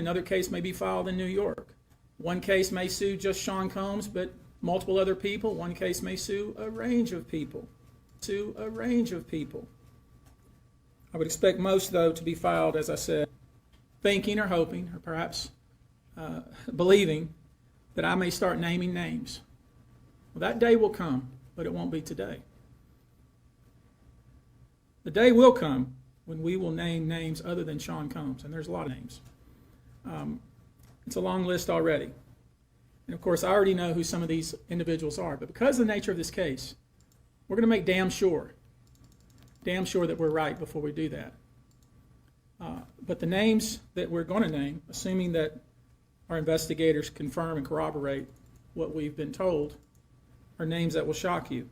another case may be filed in New York. One case may sue just Sean Combs, but multiple other people. One case may sue a range of people. I would expect most, though, to be filed, as I said, thinking or hoping or perhaps believing that I may start naming names. Well, that day will come, but it won't be today. The day will come when we will name names other than Sean Combs, and there's a lot of names. It's a long list already. And of course, I already know who some of these individuals are, but because of the nature of this case, we're going to make damn sure that we're right before we do that. But the names that we're going to name, assuming that our investigators confirm and corroborate what we've been told, are names that will shock you.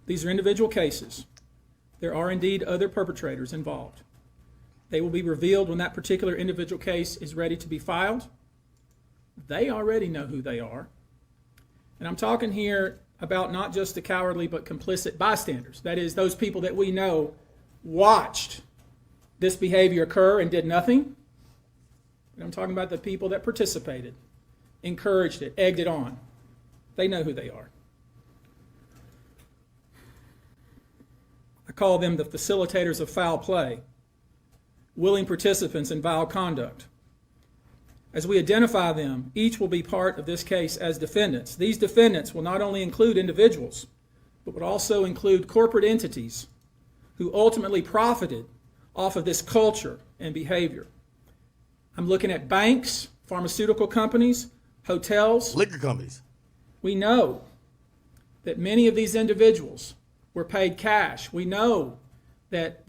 These are individual cases. There are indeed other perpetrators involved. They will be revealed when that particular individual case is ready to be filed. They already know who they are. And I'm talking here about not just the cowardly but complicit bystanders. That is, those people that we know watched this behavior occur and did nothing. And I'm talking about the people that participated, encouraged it, egged it on. They know who they are. I call them the facilitators of foul play, willing participants in vile conduct. As we identify them, each will be part of this case as defendants. These defendants will not only include individuals, but would also include corporate entities who ultimately profited off of this culture and behavior. I'm looking at banks, pharmaceutical companies, hotels, liquor companies. We know that many of these individuals were paid cash. We know that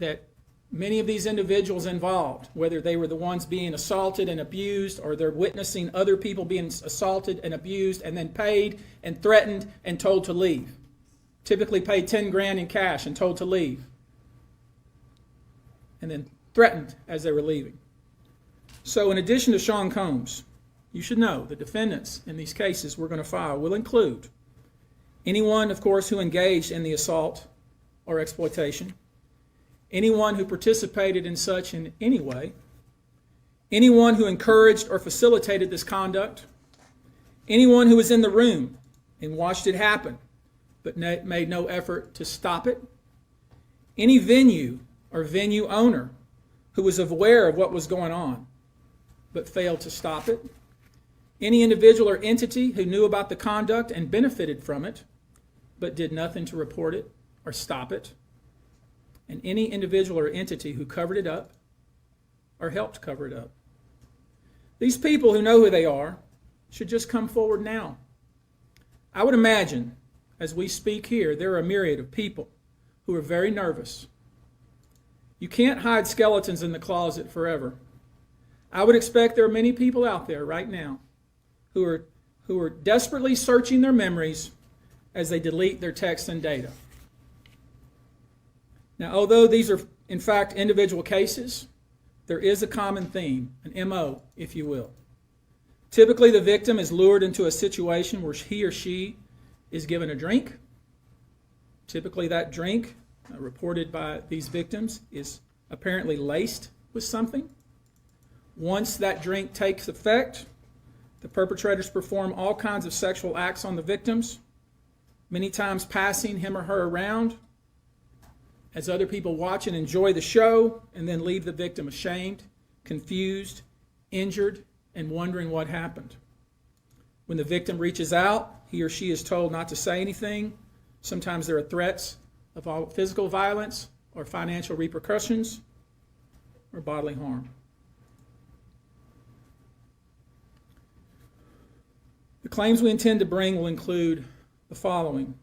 many of these individuals involved, whether they were the ones being assaulted and abused or they're witnessing other people being assaulted and abused and then paid and threatened and told to leave. Typically paid 10 grand in cash and told to leave. And then threatened as they were leaving. So in addition to Sean Combs, you should know the defendants in these cases we're going to file will include anyone, of course, who engaged in the assault or exploitation, anyone who participated in such in any way, anyone who encouraged or facilitated this conduct, anyone who was in the room and watched it happen but made no effort to stop it, any venue or venue owner who was aware of what was going on but failed to stop it, any individual or entity who knew about the conduct and benefited from it but did nothing to report it or stop it, and any individual or entity who covered it up or helped cover it up. These people who know who they are should just come forward now. I would imagine, as we speak here, there are a myriad of people who are very nervous. You can't hide skeletons in the closet forever. I would expect there are many people out there right now who are desperately searching their memories as they delete their texts and data. Now, although these are, in fact, individual cases, there is a common theme, an MO, if you will. Typically, the victim is lured into a situation where he or she is given a drink. Typically, that drink, reported by these victims, is apparently laced with something. Once that drink takes effect, the perpetrators perform all kinds of sexual acts on the victims, many times passing him or her around as other people watch and enjoy the show, and then leave the victim ashamed, confused, injured, and wondering what happened. When the victim reaches out, he or she is told not to say anything. Sometimes there are threats of physical violence or financial repercussions or bodily harm. The claims we intend to bring will include the following: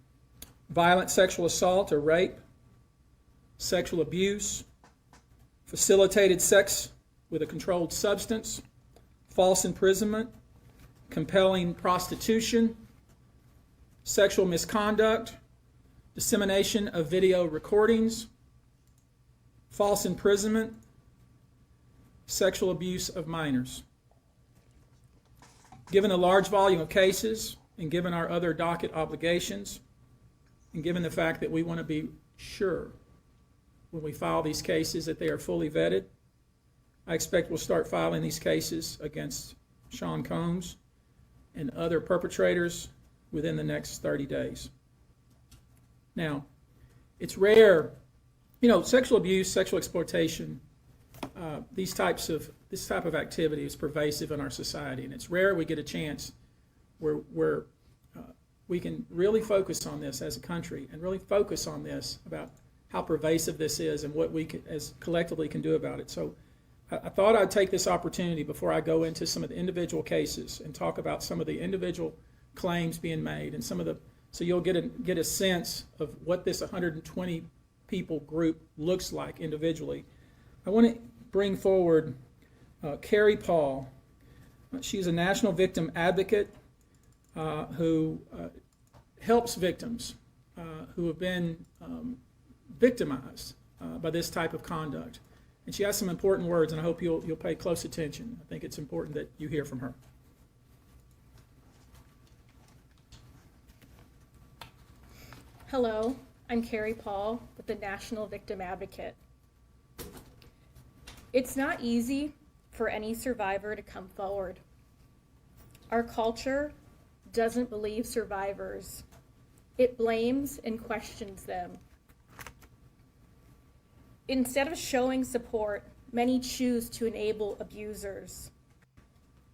violent sexual assault or rape, sexual abuse, facilitated sex with a controlled substance, false imprisonment, compelling prostitution, sexual misconduct, dissemination of video recordings, false imprisonment, sexual abuse of minors. Given the large volume of cases, and given our other docket obligations, and given the fact that we want to be sure when we file these cases that they are fully vetted, I expect we'll start filing these cases against Sean Combs and other perpetrators within the next 30 days. Now, it's rare, sexual abuse, sexual exploitation, this type of activity is pervasive in our society, and it's rare we get a chance where we can really focus on this as a country and really focus on this about how pervasive this is and what we as collectively can do about it. So I thought I'd take this opportunity before I go into some of the individual cases and talk about some of the individual claims being made and so you'll get a sense of what this 120 people group looks like individually. I want to bring forward Carrie Paul. She's a national victim advocate who helps victims who have been victimized by this type of conduct. And she has some important words, and I hope you'll pay close attention. I think it's important that you hear from her. Hello, I'm Carrie Paul with the National Victim Advocate. It's not easy for any survivor to come forward. Our culture doesn't believe survivors. It blames and questions them. Instead of showing support, many choose to enable abusers.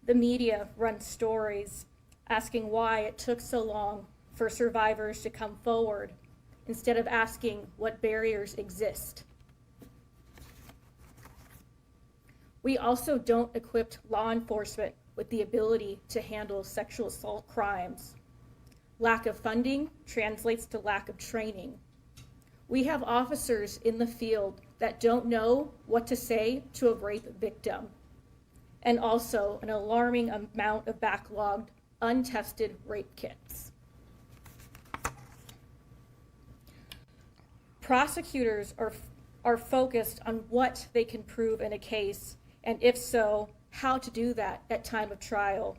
The media runs stories asking why it took so long for survivors to come forward instead of asking what barriers exist. We also don't equip law enforcement with the ability to handle sexual assault crimes. Lack of funding translates to lack of training. We have officers in the field that don't know what to say to a rape victim, and also an alarming amount of backlogged, untested rape kits. Prosecutors are focused on what they can prove in a case, and if so, how to do that at time of trial.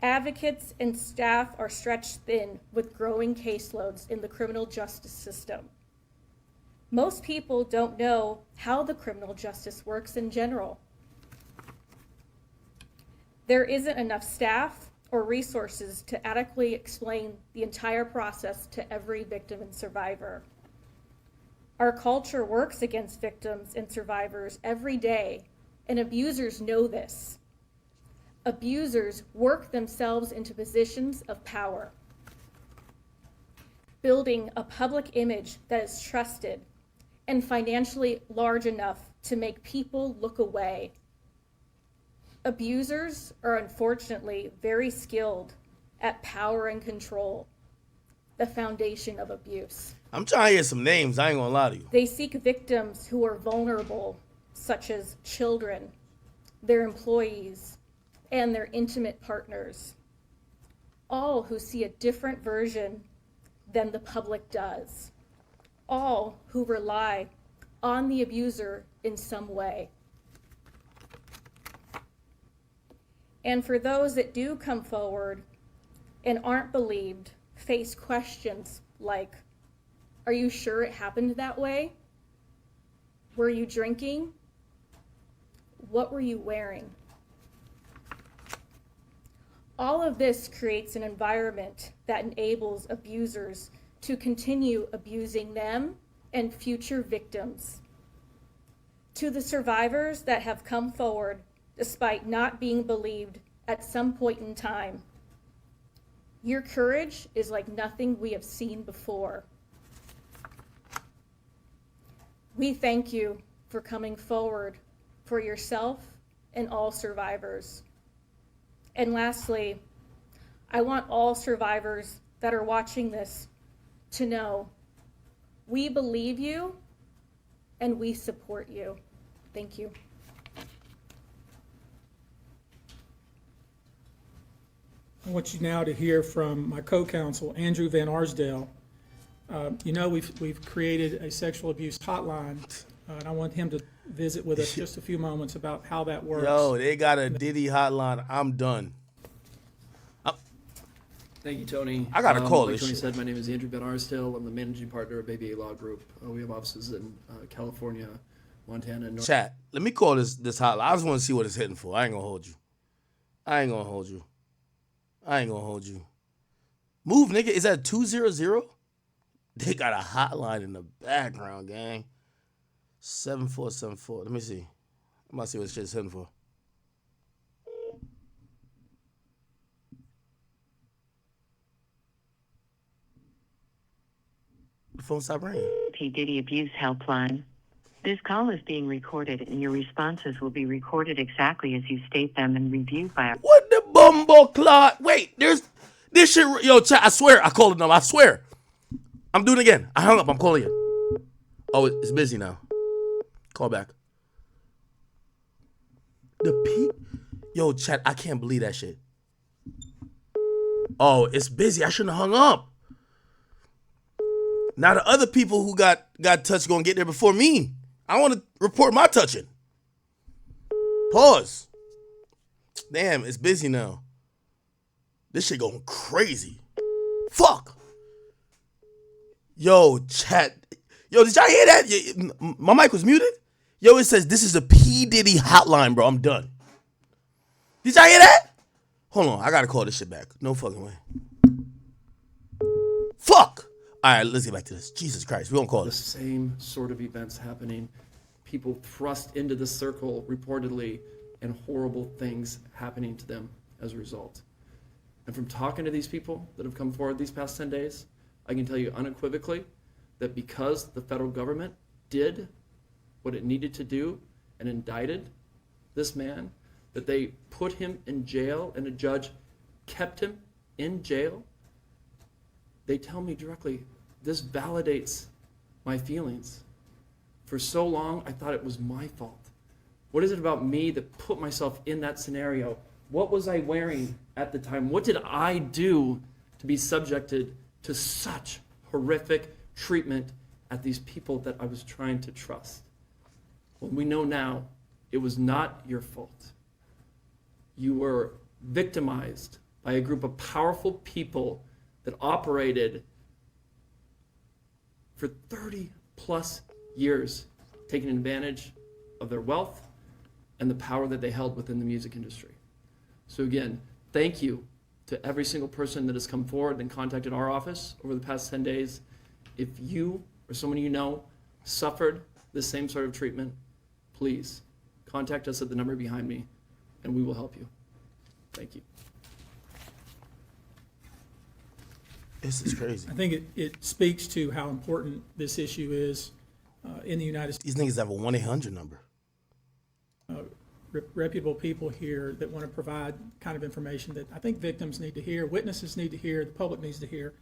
Advocates and staff are stretched thin with growing caseloads in the criminal justice system. Most people don't know how the criminal justice works in general. There isn't enough staff or resources to adequately explain the entire process to every victim and survivor. Our culture works against victims and survivors every day, and abusers know this. Abusers work themselves into positions of power, building a public image that is trusted and financially large enough to make people look away. Abusers are unfortunately very skilled at power and control, the foundation of abuse. I'm trying to hear some names. I ain't gonna lie to you. They seek victims who are vulnerable, such as children, their employees, and their intimate partners, all who see a different version than the public does, all who rely on the abuser in some way. And for those that do come forward and aren't believed, face questions like, are you sure it happened that way? Were you drinking? What were you wearing? All of this creates an environment that enables abusers to continue abusing them and future victims. To the survivors that have come forward despite not being believed at some point in time, your courage is like nothing we have seen before. We thank you for coming forward for yourself and all survivors. And lastly, I want all survivors that are watching this to know we believe you and we support you. Thank you. I want you now to hear from my co-counsel, Andrew Van Arsdale. We've created a sexual abuse hotline, and I want him to visit with us just a few moments about how that works. Yo, they got a Diddy hotline. I'm done. Thank you, Tony. I gotta call like this Tony shit. said, my name is Andrew Van Arsdale. I'm the managing partner of Baby A Law Group. We have offices in California, Montana, and North. Chat. Let me call this hotline. I just want to see what it's hitting for. I ain't gonna hold you. Move, nigga. Is that 200? They got a hotline in the background, gang. 7474. Let me see. I'm about to see what shit's hitting for. The phone stopped ringing. P. Diddy Abuse Helpline. This call is being recorded and your responses will be recorded exactly as you state them and reviewed by our... What the bumbo clot? Wait, there's this shit. Yo, chat, I swear, I called it number. I swear. I'm doing it again. I hung up. I'm calling it. Oh, it's busy now. Call back. Yo, chat, I can't believe that shit. Oh, it's busy. I shouldn't have hung up. Now the other people who got touched gonna get there before me. I want to report my touching. Pause. Damn, it's busy now. This shit going crazy. Fuck. Yo, chat. Yo, did y'all hear that? My mic was muted? Yo, it says this is a P. Diddy hotline, bro. I'm done. Did y'all hear that? Hold on, I gotta call this shit back. No fucking way. Fuck. All right, let's get back to this. Jesus Christ, we don't call The this. same sort of events happening. People thrust into the circle reportedly, and horrible things happening to them as a result. And from talking to these people that have come forward these past 10 days, I can tell you unequivocally that because the federal government did what it needed to do and indicted this man, that they put him in jail and a judge kept him in jail, they tell me directly, this validates my feelings. For so long, I thought it was my fault. What is it about me that put myself in that scenario? What was I wearing at the time? What did I do to be subjected to such horrific treatment at these people that I was trying to trust? Well, we know now it was not your fault. You were victimized by a group of powerful people that operated for 30 plus years, taking advantage of their wealth and the power that they held within the music industry. So again, thank you to every single person that has come forward and contacted our office over the past 10 days. If you or someone you know suffered the same sort of treatment, please contact us at the number behind me and we will help you. Thank you. This is crazy. I think it speaks to how important this issue is in the United States. These niggas have a 1-800 number. Reputable people here that want to provide kind of information that I think victims need to hear, witnesses need to hear, the public needs to hear.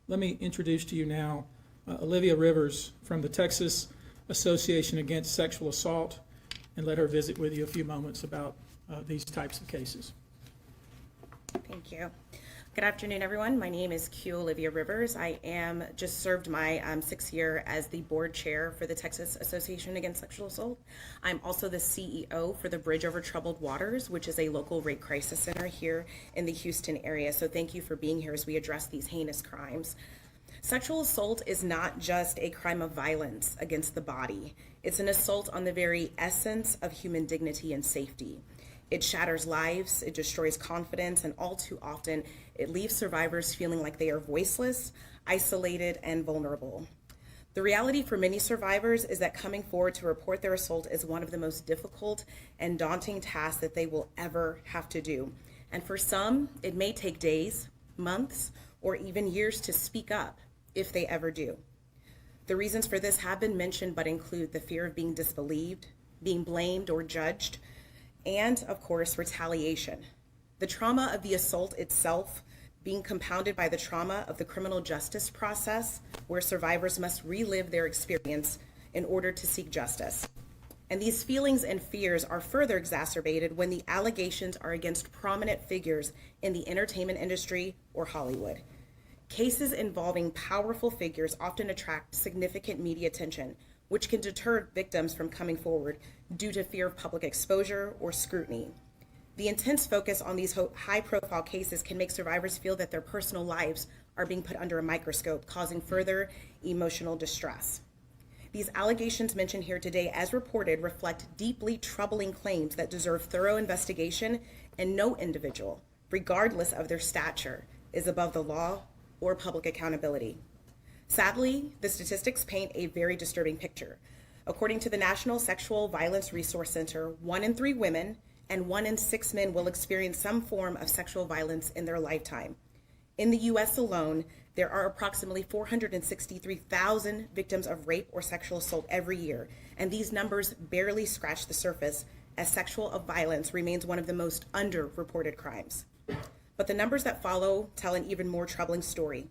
Let me introduce to you now Olivia Rivers from the Texas Association Against Sexual Assault, and let her visit with you a few moments about these types of cases. Thank you. Good afternoon, everyone. My name is Q Olivia Rivers. I am just served my 6th year as the board chair for the Texas Association Against Sexual Assault. I'm also the CEO for the Bridge Over Troubled Waters, which is a local rape crisis center here in the Houston area. So thank you for being here as we address these heinous crimes. Sexual assault is not just a crime of violence against the body. It's an assault on the very essence of human dignity and safety. It shatters lives, it destroys confidence, and all too often, it leaves survivors feeling like they are voiceless, isolated, and vulnerable. The reality for many survivors is that coming forward to report their assault is one of the most difficult and daunting tasks that they will ever have to do. And for some, it may take days, months, or even years to speak up, if they ever do. The reasons for this have been mentioned, but include the fear of being disbelieved, being blamed or judged, and, of course, retaliation. The trauma of the assault itself being compounded by the trauma of the criminal justice process, where survivors must relive their experience in order to seek justice. And these feelings and fears are further exacerbated when the allegations are against prominent figures in the entertainment industry or Hollywood. Cases involving powerful figures often attract significant media attention, which can deter victims from coming forward due to fear of public exposure or scrutiny. The intense focus on these high-profile cases can make survivors feel that their personal lives are being put under a microscope, causing further emotional distress. These allegations mentioned here today, as reported, reflect deeply troubling claims that deserve thorough investigation, and no individual, regardless of their stature, is above the law or public accountability. Sadly, the statistics paint a very disturbing picture. According to the National Sexual Violence Resource Center, 1 in 3 women and 1 in 6 men will experience some form of sexual violence in their lifetime. In the U.S. alone, there are approximately 463,000 victims of rape or sexual assault every year, and these numbers barely scratch the surface, as sexual violence remains one of the most underreported crimes. But the numbers that follow tell an even more troubling story.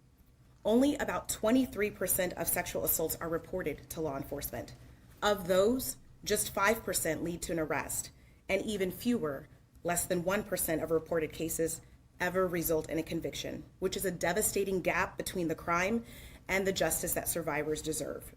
Only about 23% of sexual assaults are reported to law enforcement. Of those, just 5% lead to an arrest, and even fewer, less than 1% of reported cases, ever result in a conviction, which is a devastating gap between the crime and the justice that survivors deserve.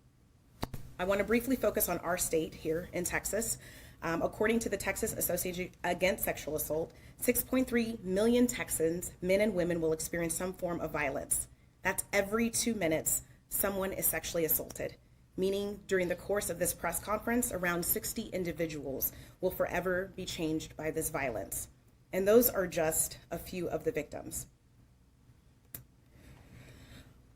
I want to briefly focus on our state here in Texas. According to the Texas Association Against Sexual Assault, 6.3 million Texans, men and women, will experience some form of violence. That's every 2 minutes someone is sexually assaulted, meaning during the course of this press conference, around 60 individuals will forever be changed by this violence. And those are just a few of the victims.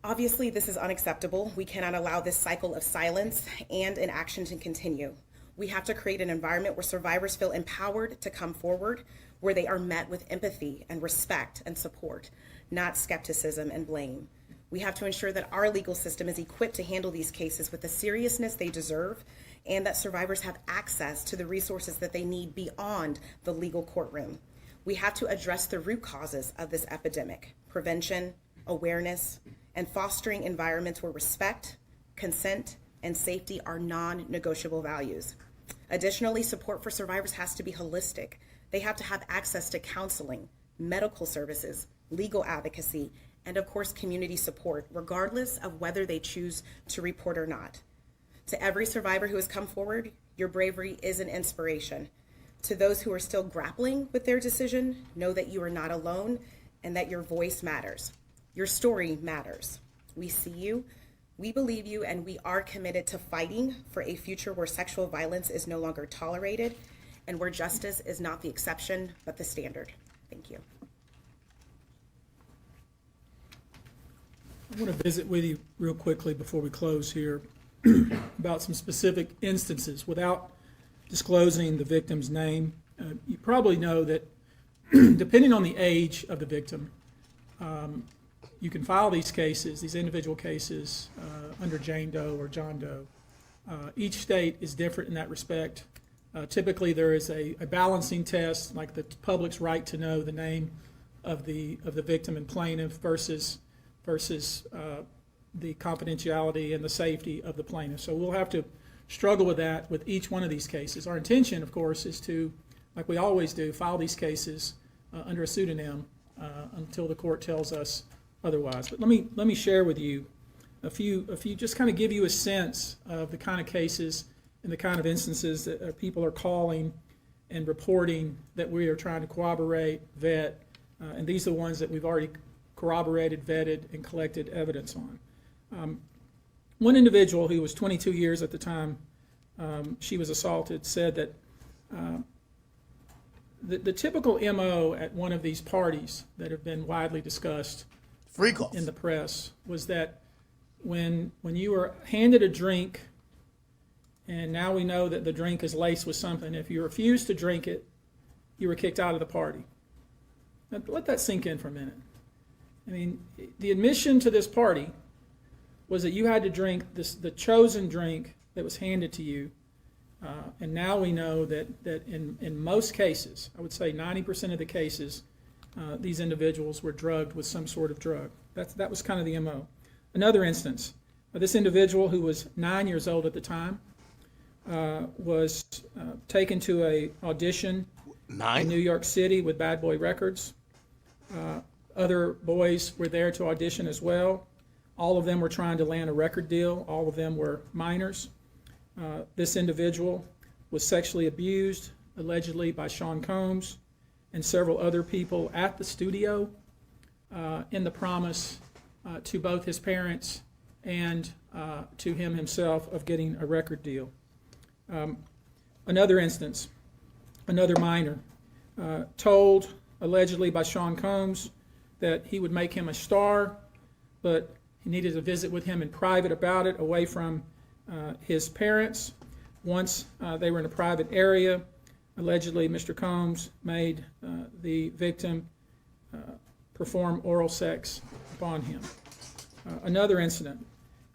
Obviously, this is unacceptable. We cannot allow this cycle of silence and inaction to continue. We have to create an environment where survivors feel empowered to come forward, where they are met with empathy and respect and support, not skepticism and blame. We have to ensure that our legal system is equipped to handle these cases with the seriousness they deserve, and that survivors have access to the resources that they need beyond the legal courtroom. We have to address the root causes of this epidemic: prevention, awareness, and fostering environments where respect, consent, and safety are non-negotiable values. Additionally, support for survivors has to be holistic. They have to have access to counseling, medical services, legal advocacy, and of course, community support, regardless of whether they choose to report or not. To every survivor who has come forward, your bravery is an inspiration. To those who are still grappling with their decision, know that you are not alone and that your voice matters. Your story matters. We see you, we believe you, and we are committed to fighting for a future where sexual violence is no longer tolerated and where justice is not the exception, but the standard. Thank you. I want to visit with you real quickly before we close here about some specific instances without disclosing the victim's name. You probably know that depending on the age of the victim, you can file these cases, these individual cases, under Jane Doe or John Doe. Each state is different in that respect. Typically, there is a balancing test, like the public's right to know the name of the victim and plaintiff versus the confidentiality and the safety of the plaintiff. So we'll have to struggle with that with each one of these cases. Our intention, of course, is to, like we always do, file these cases under a pseudonym until the court tells us otherwise. But let me share with you a few, just kind of give you a sense of the kind of cases and the kind of instances that people are calling and reporting that we are trying to corroborate, vet, and these are the ones that we've already corroborated, vetted, and collected evidence on. One individual who was 22 years at the time she was assaulted said that the typical MO at one of these parties that have been widely discussed in the press was that when you were handed a drink, and now we know that the drink is laced with something, if you refused to drink it, you were kicked out of the party. Now, let that sink in for a minute. I mean, the admission to this party was that you had to drink the chosen drink that was handed to you, and now we know that in most cases, I would say 90% of the cases, these individuals were drugged with some sort of drug. That was kind of the MO. Another instance, this individual who was 9 years old at the time was taken to an audition in New York City with Bad Boy Records. Other boys were there to audition as well. All of them were trying to land a record deal. All of them were minors. This individual was sexually abused, allegedly by Sean Combs and several other people at the studio in the promise to both his parents and to him himself of getting a record deal. Another instance, another minor, told allegedly by Sean Combs that he would make him a star, but he needed to visit with him in private about it, away from his parents. Once they were in a private area, allegedly Mr. Combs made the victim perform oral sex upon him. Another incident,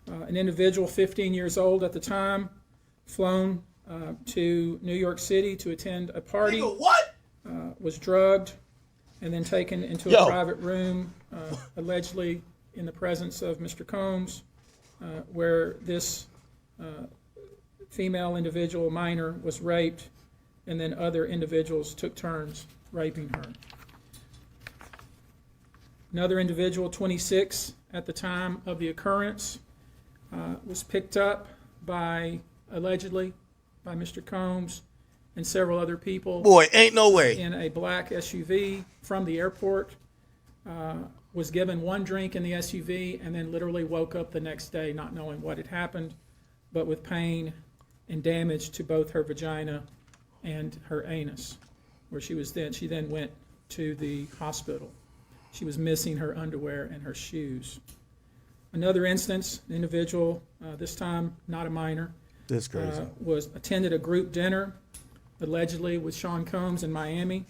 an individual 15 years old at the time, flown to New York City to attend a party, Nigga, what? was drugged, and then taken into Yo. a private room, allegedly in the presence of Mr. Combs, where this female individual, minor, was raped, and then other individuals took turns raping her. Another individual, 26 at the time of the occurrence, was picked up by, allegedly, by Mr. Combs and several other people Boy, ain't no way. in a black SUV from the airport, was given one drink in the SUV, and then literally woke up the next day not knowing what had happened, but with pain and damage to both her vagina and her anus, where she then went to the hospital. She was missing her underwear and her shoes. Another instance, an individual, this time not a minor, That's crazy. was attended a group dinner, allegedly with Sean Combs in Miami.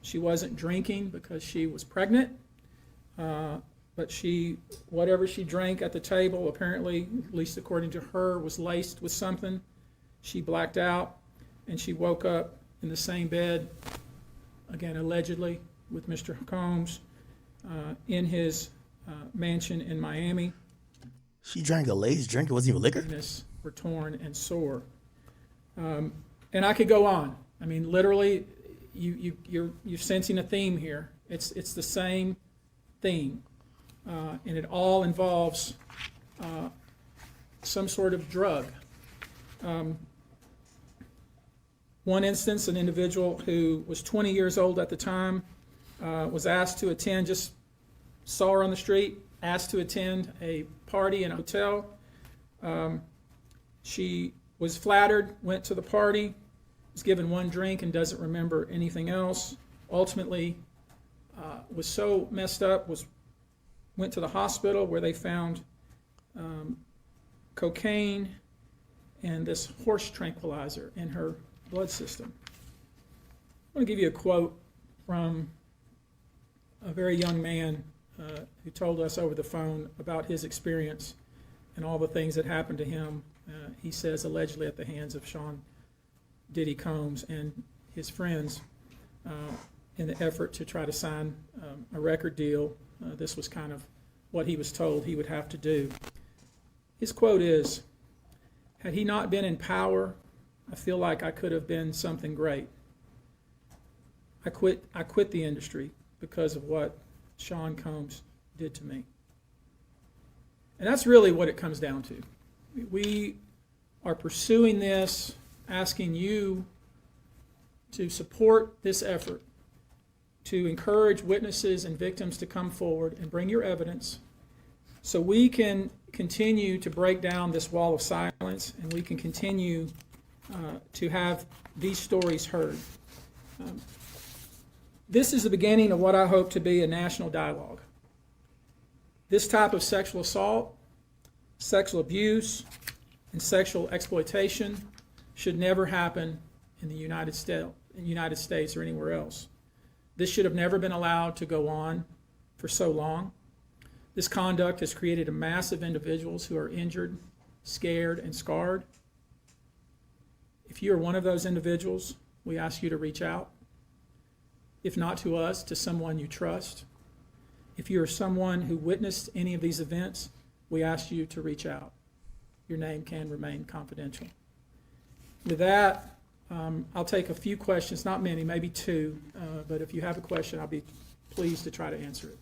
She wasn't drinking because she was pregnant, but whatever she drank at the table, apparently, at least according to her, was laced with something. She blacked out, and she woke up in the same bed, again allegedly, with Mr. Combs in his mansion in Miami. She drank a laced drink. It wasn't even liquor. Penis were torn and sore. And I could go on. I mean, literally, you're sensing a theme here. It's the same theme, and it all involves some sort of drug. One instance, an individual who was 20 years old at the time was asked to attend, just saw her on the street, asked to attend a party in a hotel. She was flattered, went to the party, was given one drink and doesn't remember anything else. Ultimately, was so messed up, went to the hospital where they found cocaine and this horse tranquilizer in her blood system. I want to give you a quote from a very young man who told us over the phone about his experience and all the things that happened to him. He says allegedly at the hands of Sean Diddy Combs and his friends in the effort to try to sign a record deal. This was kind of what he was told he would have to do. His quote is, "Had he not been in power, I feel like I could have been something great. I quit the industry because of what Sean Combs did to me." And that's really what it comes down to. We are pursuing this, asking you to support this effort, to encourage witnesses and victims to come forward and bring your evidence so we can continue to break down this wall of silence and we can continue to have these stories heard. This is the beginning of what I hope to be a national dialogue. This type of sexual assault, sexual abuse, and sexual exploitation should never happen in the United States or anywhere else. This should have never been allowed to go on for so long. This conduct has created a mass of individuals who are injured, scared, and scarred. If you are one of those individuals, we ask you to reach out. If not to us, to someone you trust. If you are someone who witnessed any of these events, we ask you to reach out. Your name can remain confidential. With that, I'll take a few questions, not many, maybe two, but if you have a question, I'll be pleased to try to answer it.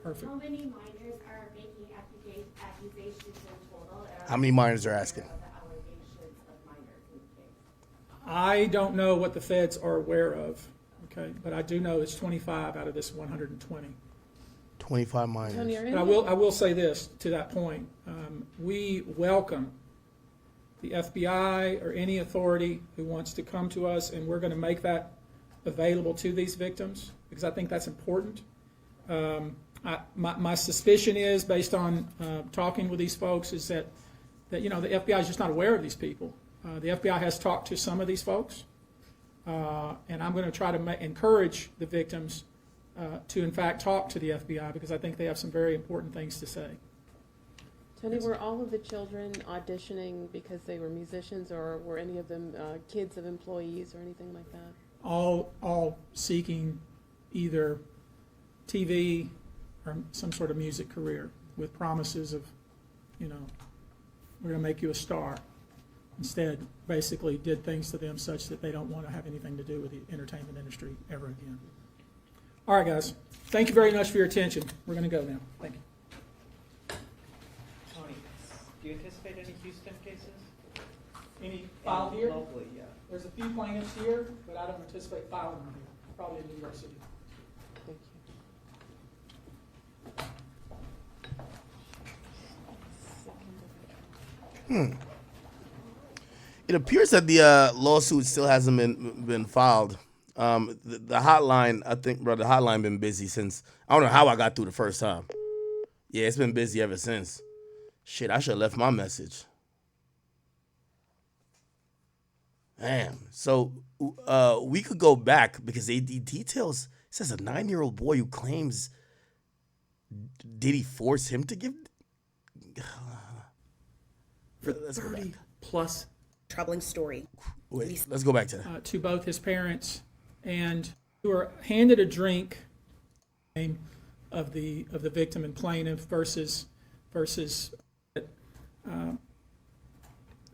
Perfect. How many minors are making accusations in total? How many minors are asking? Of the allegations of minors in the case? I don't know what the feds are aware of, okay, but I do know it's 25 out of this 120. 25 minors. Tony, are But I will say this to that point. We welcome the FBI or any authority who wants to come to us, and we're going to make that available to these victims because I think that's important. My suspicion is, based on talking with these folks, is that the FBI is just not aware of these people. The FBI has talked to some of these folks, and I'm going to try to encourage the victims to, in fact, talk to the FBI because I think they have some very important things to say. Tony, were all of the children auditioning because they were musicians, or were any of them kids of employees or anything like that? All seeking either TV or some sort of music career with promises of, we're going to make you a star. Instead, basically did things to them such that they don't want to have anything to do with the entertainment industry ever again. All right, guys. Thank you very much for your attention. We're going to go now. Thank you. Tony, do you anticipate any Houston cases? Any filed here? Locally, yeah. There's a few plaintiffs here, but I don't anticipate filing them here. Probably in New York City. Thank you. It appears that the lawsuit still hasn't been filed. The hotline, I think, bro, the hotline been busy since, I don't know how I got through the first time. Yeah, it's been busy ever since. Shit, I should have left my message. Damn. So we could go back because the details, it says a 9-year-old boy who claims Diddy force him to give. For Let's go 30 back. plus. Troubling story. Wait, let's go back to that. To both his parents, and who were handed a drink of the victim and plaintiff versus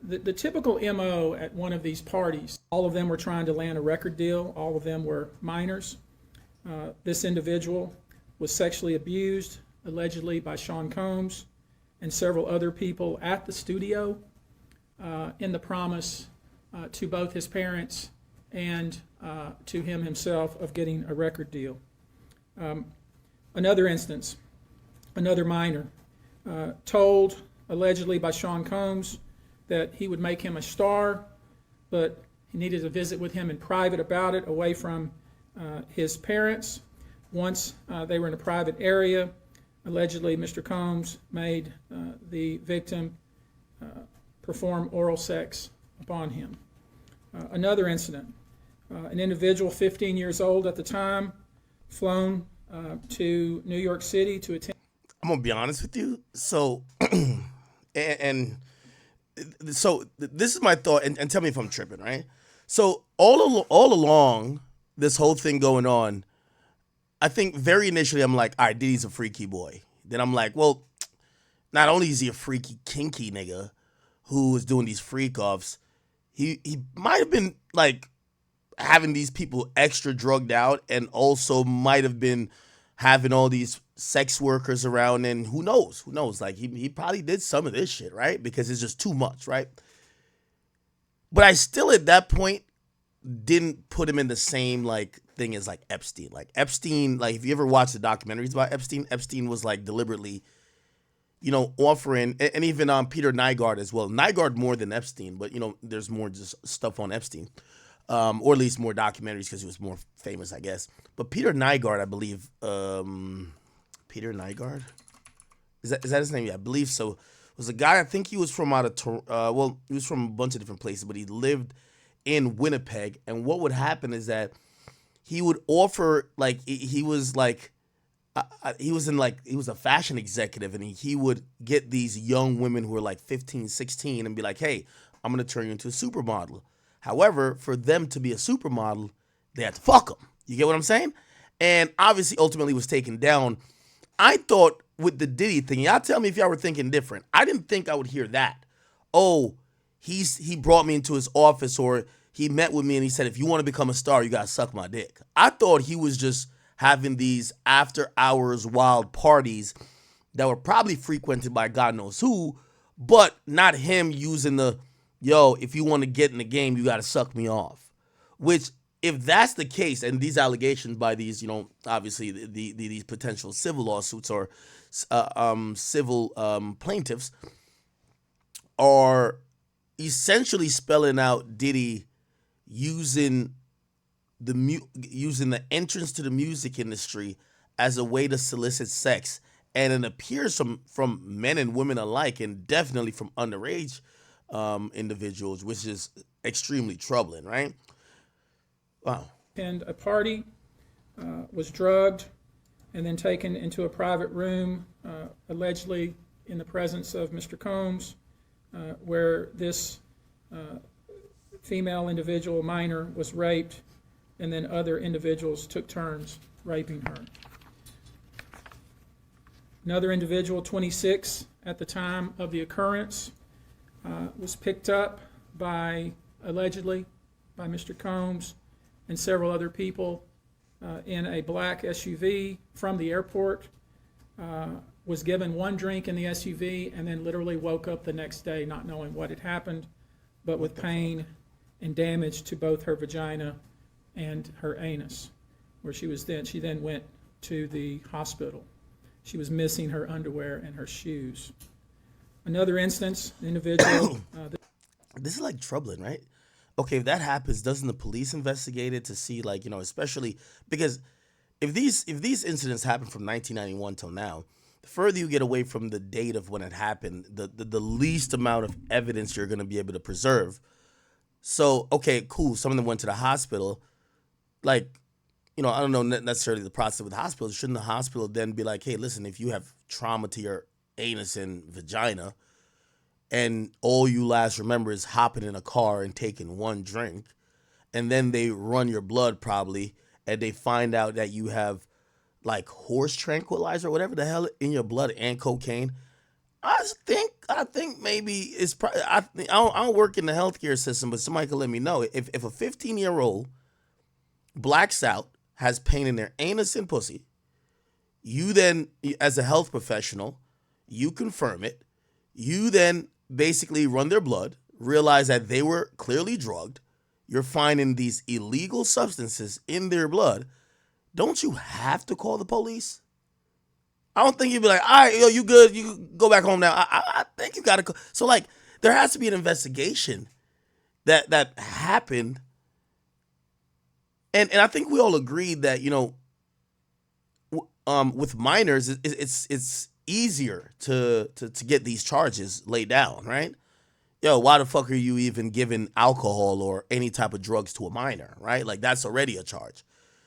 the typical MO at one of these parties. All of them were trying to land a record deal. All of them were minors. This individual was sexually abused, allegedly by Sean Combs and several other people at the studio, in the promise to both his parents and to him himself of getting a record deal. Another instance, another minor, told allegedly by Sean Combs that he would make him a star, but he needed to visit with him in private about it, away from his parents. Once they were in a private area, allegedly Mr. Combs made the victim perform oral sex upon him. Another incident, an individual 15 years old at the time, flown to New York City to attend. I'm gonna be honest with you. So, so this is my thought, and tell me if I'm tripping, right? So all along this whole thing going on, I think very initially I'm like, all right, Diddy's a freaky boy. Then I'm like, well, not only is he a freaky, kinky nigga who is doing these freak offs, he might have been like having these people extra drugged out, and also might have been having all these sex workers around, and who knows, like he probably did some of this shit, right? Because it's just too much, right? But I still at that point didn't put him in the same like thing as like Epstein. Like Epstein, like if you ever watch the documentaries about Epstein was like deliberately, offering, and even Peter Nygaard as well. Nygaard more than Epstein, but there's more just stuff on Epstein. Or at least more documentaries because he was more famous, I guess. But Peter Nygaard, I believe, Peter Nygaard? Is that his name? Yeah, I believe so. Was a guy, I think he was from he was from a bunch of different places, but he lived in Winnipeg. And what would happen is that he would offer, like, he was a fashion executive, and he would get these young women who were like 15, 16 and be like, hey, I'm going to turn you into a supermodel. However, for them to be a supermodel, they had to fuck them. You get what I'm saying? And obviously, ultimately was taken down. I thought with the Diddy thing, y'all tell me if y'all were thinking different. I didn't think I would hear that. Oh, he brought me into his office, or he met with me and he said, if you want to become a star, you got to suck my dick. I thought he was just having these after hours wild parties that were probably frequented by God knows who, but not him using the, yo, if you want to get in the game, you got to suck me off. Which if that's the case, and these allegations by these, obviously these potential civil lawsuits or civil plaintiffs are essentially spelling out Diddy using using the entrance to the music industry as a way to solicit sex, and it appears from men and women alike, and definitely from underage individuals, which is extremely troubling, right? Wow. And a party, was drugged, and then taken into a private room, allegedly in the presence of Mr. Combs, where this female individual, minor, was raped, and then other individuals took turns raping her. Another individual, 26 at the time of the occurrence, was picked up allegedly by Mr. Combs and several other people in a black SUV from the airport, was given one drink in the SUV, and then literally woke up the next day not knowing what had happened, but with pain and damage to both her vagina and her anus, where she then went to the hospital. She was missing her underwear and her shoes. Another instance, an individual. This is like troubling, right? Okay, if that happens, doesn't the police investigate it to see, especially because if these incidents happen from 1991 till now, the further you get away from the date of when it happened, the least amount of evidence you're going to be able to preserve. So, okay, cool. Some of them went to the hospital. I don't know necessarily the process with the hospital. Shouldn't the hospital then be like, hey, listen, if you have trauma to your anus and vagina, and all you last remember is hopping in a car and taking one drink, and then they run your blood probably, and they find out that you have horse tranquilizer or whatever the hell in your blood and cocaine, I think maybe it's probably, I don't work in the healthcare system, but somebody could let me know. If a 15-year-old blacks out, has pain in their anus and pussy, you then, as a health professional, you confirm it. You then basically run their blood, realize that they were clearly drugged. You're finding these illegal substances in their blood. Don't you have to call the police? I don't think you'd be like, all right, yo, you good? You go back home now. I think you got to. So there has to be an investigation that happened. And I think we all agreed that, with minors, it's easier to get these charges laid down, right? Yo, why the fuck are you even giving alcohol or any type of drugs to a minor, right? That's already a charge.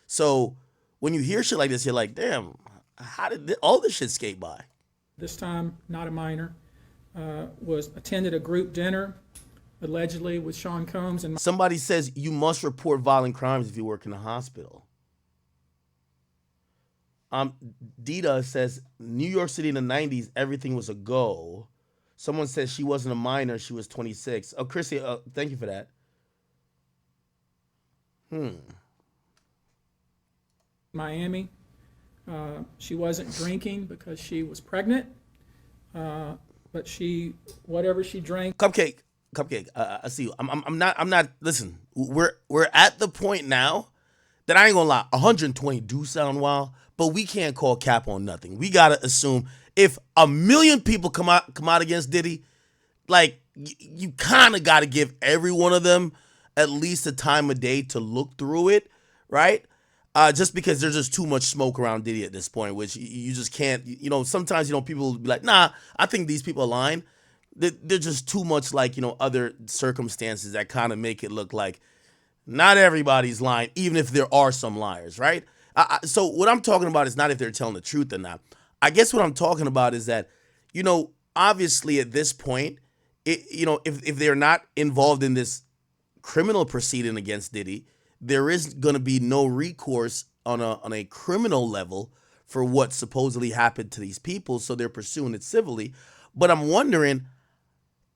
So when you hear shit like this, you're like, damn, how did all this shit skate by? This time, not a minor, attended a group dinner, allegedly with Sean Combs. And somebody says you must report violent crimes if you work in a hospital. Dita says New York City in the 90s, everything was a go. Someone says she wasn't a minor, she was 26. Oh, Chrissy, thank you for that. Miami. She wasn't drinking because she was pregnant, but whatever she drank. Cupcake. I see you. I'm not. Listen, we're at the point now that I ain't gonna lie. 120 do sound wild, but we can't call cap on nothing. We gotta assume if 1 million people come out against Diddy, you kind of gotta give every one of them at least a time of day to look through it, right? Just because there's just too much smoke around Diddy at this point, which you just can't. Sometimes people will be like, nah, I think these people are lying. They're just too much other circumstances that kind of make it look like not everybody's lying, even if there are some liars, right? So what I'm talking about is not if they're telling the truth or not. I guess what I'm talking about is that, obviously at this point, if they're not involved in this criminal proceeding against Diddy, there is going to be no recourse on a criminal level for what supposedly happened to these people, so they're pursuing it civilly. But I'm wondering,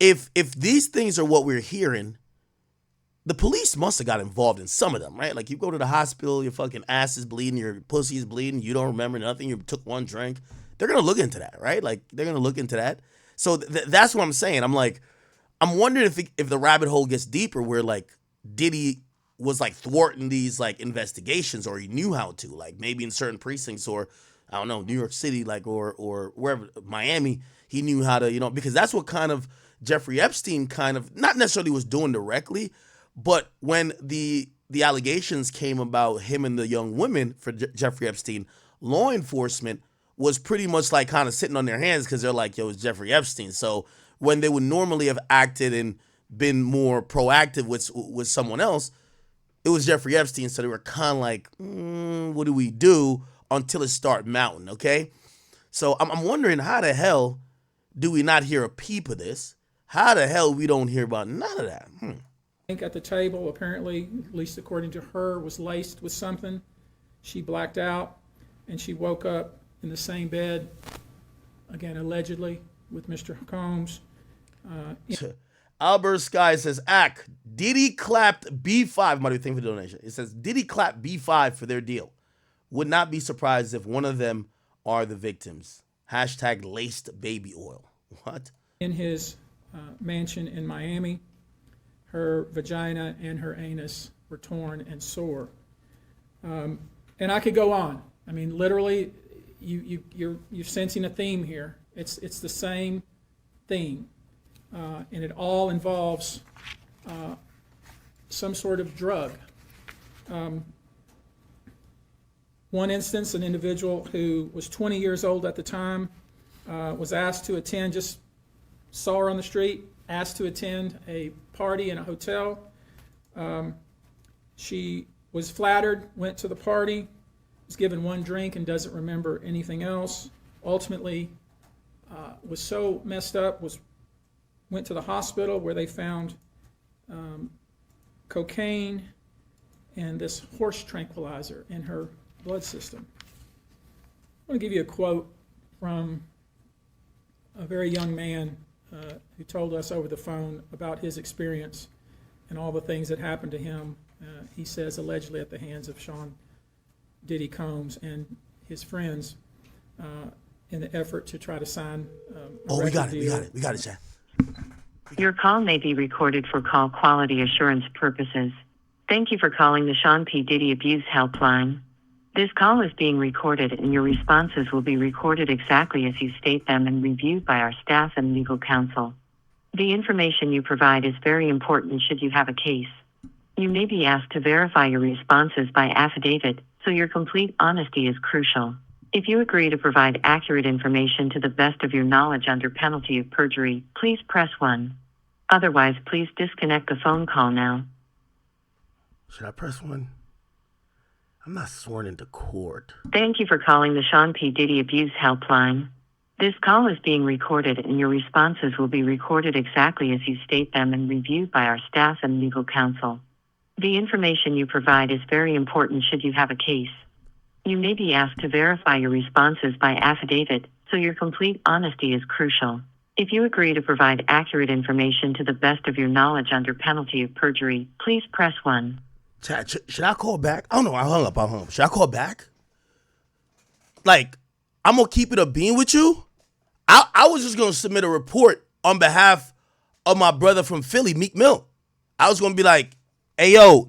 if these things are what we're hearing, the police must have got involved in some of them, right? You go to the hospital, your fucking ass is bleeding, your pussy is bleeding, you don't remember nothing, you took one drink. They're going to look into that, right? They're going to look into that. So that's what I'm saying. I'm wondering if the rabbit hole gets deeper where Diddy was like thwarting these like investigations, or he knew how to, like maybe in certain precincts, or I don't know, New York City, like or wherever, Miami, he knew how to, because that's what kind of Jeffrey Epstein kind of not necessarily was doing directly, but when the allegations came about him and the young women for Jeffrey Epstein, law enforcement was pretty much like kind of sitting on their hands because they're like, yo, it's Jeffrey Epstein. So when they would normally have acted and been more proactive with someone else, it was Jeffrey Epstein. So they were kind of like, what do we do until it start mounting, okay? So I'm wondering, how the hell do we not hear a peep of this? How the hell we don't hear about none of that? I think at the table, apparently, at least according to her, was laced with something. She blacked out, and she woke up in the same bed, again, allegedly, with Mr. Combs. Albert Sky says, Diddy clapped B5. Might be thank for the donation. It says, Diddy clapped B5 for their deal. Would not be surprised if one of them are the victims. Hashtag laced baby oil. What? In his mansion in Miami, her vagina and her anus were torn and sore. And I could go on. I mean, literally, you're sensing a theme here. It's the same theme, and it all involves some sort of drug. One instance, an individual who was 20 years old at the time was asked to attend, just saw her on the street, asked to attend a party in a hotel. She was flattered, went to the party, was given one drink and doesn't remember anything else. Ultimately, was so messed up, went to the hospital where they found cocaine and this horse tranquilizer in her blood system. I want to give you a quote from a very young man who told us over the phone about his experience and all the things that happened to him, he says, allegedly at the hands of Sean Diddy Combs and his friends in the effort to try to sign a we got deal. it, Chad. Your call may be recorded for call quality assurance purposes. Thank you for calling the Sean P. Diddy Abuse Helpline. This call is being recorded and your responses will be recorded exactly as you state them and reviewed by our staff and legal counsel. The information you provide is very important should you have a case. You may be asked to verify your responses by affidavit, so your complete honesty is crucial. If you agree to provide accurate information to the best of your knowledge under penalty of perjury, please press 1. Otherwise, please disconnect the phone call now. Should I press 1? I'm not sworn into court. Thank you for calling the Sean P. Diddy Abuse Helpline. This call is being recorded and your responses will be recorded exactly as you state them and reviewed by our staff and legal counsel. The information you provide is very important should you have a case. You may be asked to verify your responses by affidavit, so your complete honesty is crucial. If you agree to provide accurate information to the best of your knowledge under penalty of perjury, please press 1. Chad, should I call back? I don't know. I hung up. Should I call back? Like, I'm going to keep it a bean with you. I was just going to submit a report on behalf of my brother from Philly, Meek Mill. I was going to be like, hey, yo,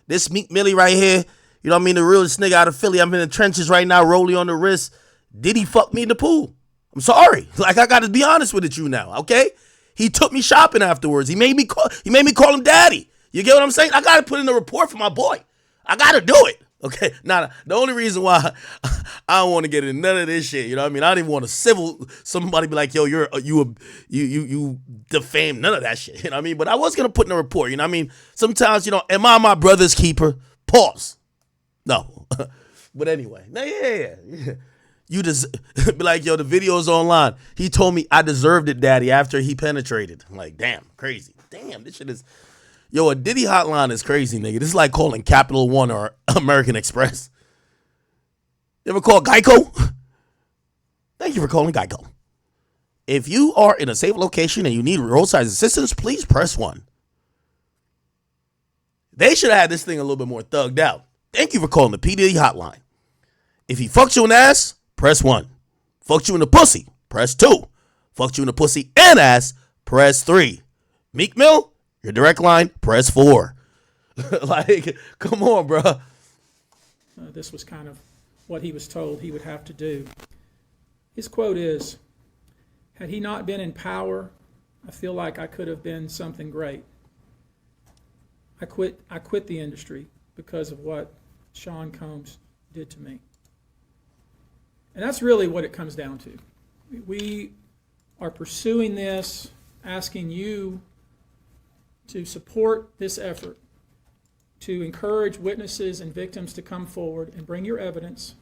this Meek Millie right here, you know what I mean? The realest nigga out of Philly. I'm in the trenches right now, rolling on the wrist. Did he fuck me in the pool? I'm sorry. Like, I got to be honest with you now, okay? He took me shopping afterwards. He made me call him daddy. You get what I'm saying? I got to put in a report for my boy. I got to do it. Okay? Now, the only reason why I don't want to get into none of this shit, you know what I mean? I didn't want to civil somebody be like, yo, you defame none of that shit. You know what I mean? But I was going to put in a report, you know what I mean? Sometimes, am I my brother's keeper? Pause. No. But anyway. Yeah. You just be like, yo, the video's online. He told me I deserved it, daddy, after he penetrated. I'm like, damn, crazy. Damn, this shit is... Yo, a Diddy hotline is crazy, nigga. This is like calling Capital One or American Express. You ever call Geico? Thank you for calling Geico. If you are in a safe location and you need roadside assistance, please press 1. They should have had this thing a little bit more thugged out. Thank you for calling the P. Diddy hotline. If he fucked you in the ass, press 1. Fucked you in the pussy, press 2. Fucked you in the pussy and ass, press 3. Meek Mill, your direct line, press 4. Like, come on, bro. This was kind of what he was told he would have to do. His quote is, "Had he not been in power, I feel like I could have been something great. I quit the industry because of what Sean Combs did to me." And that's really what it comes down to. We are pursuing this, asking you to support this effort, to encourage witnesses and victims to come forward and bring your evidence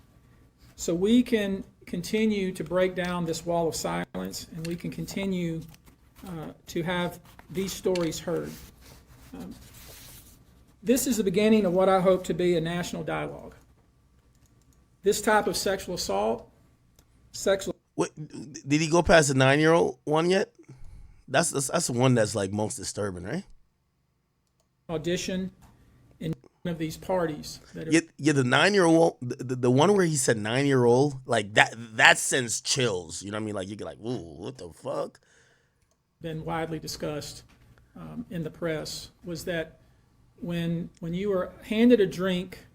so we can continue to break down this wall of silence and we can continue to have these stories heard. This is the beginning of what I hope to be a national dialogue. This type of sexual assault, What, did he go past the 9-year-old one yet? That's the one that's like most disturbing, right? audition in one of these parties that are Yeah, the 9-year-old, the one where he said 9-year-old, like that sends chills. You know what I mean? Like you get like, ooh, what the fuck? been widely discussed in the press was that when you were handed a drink,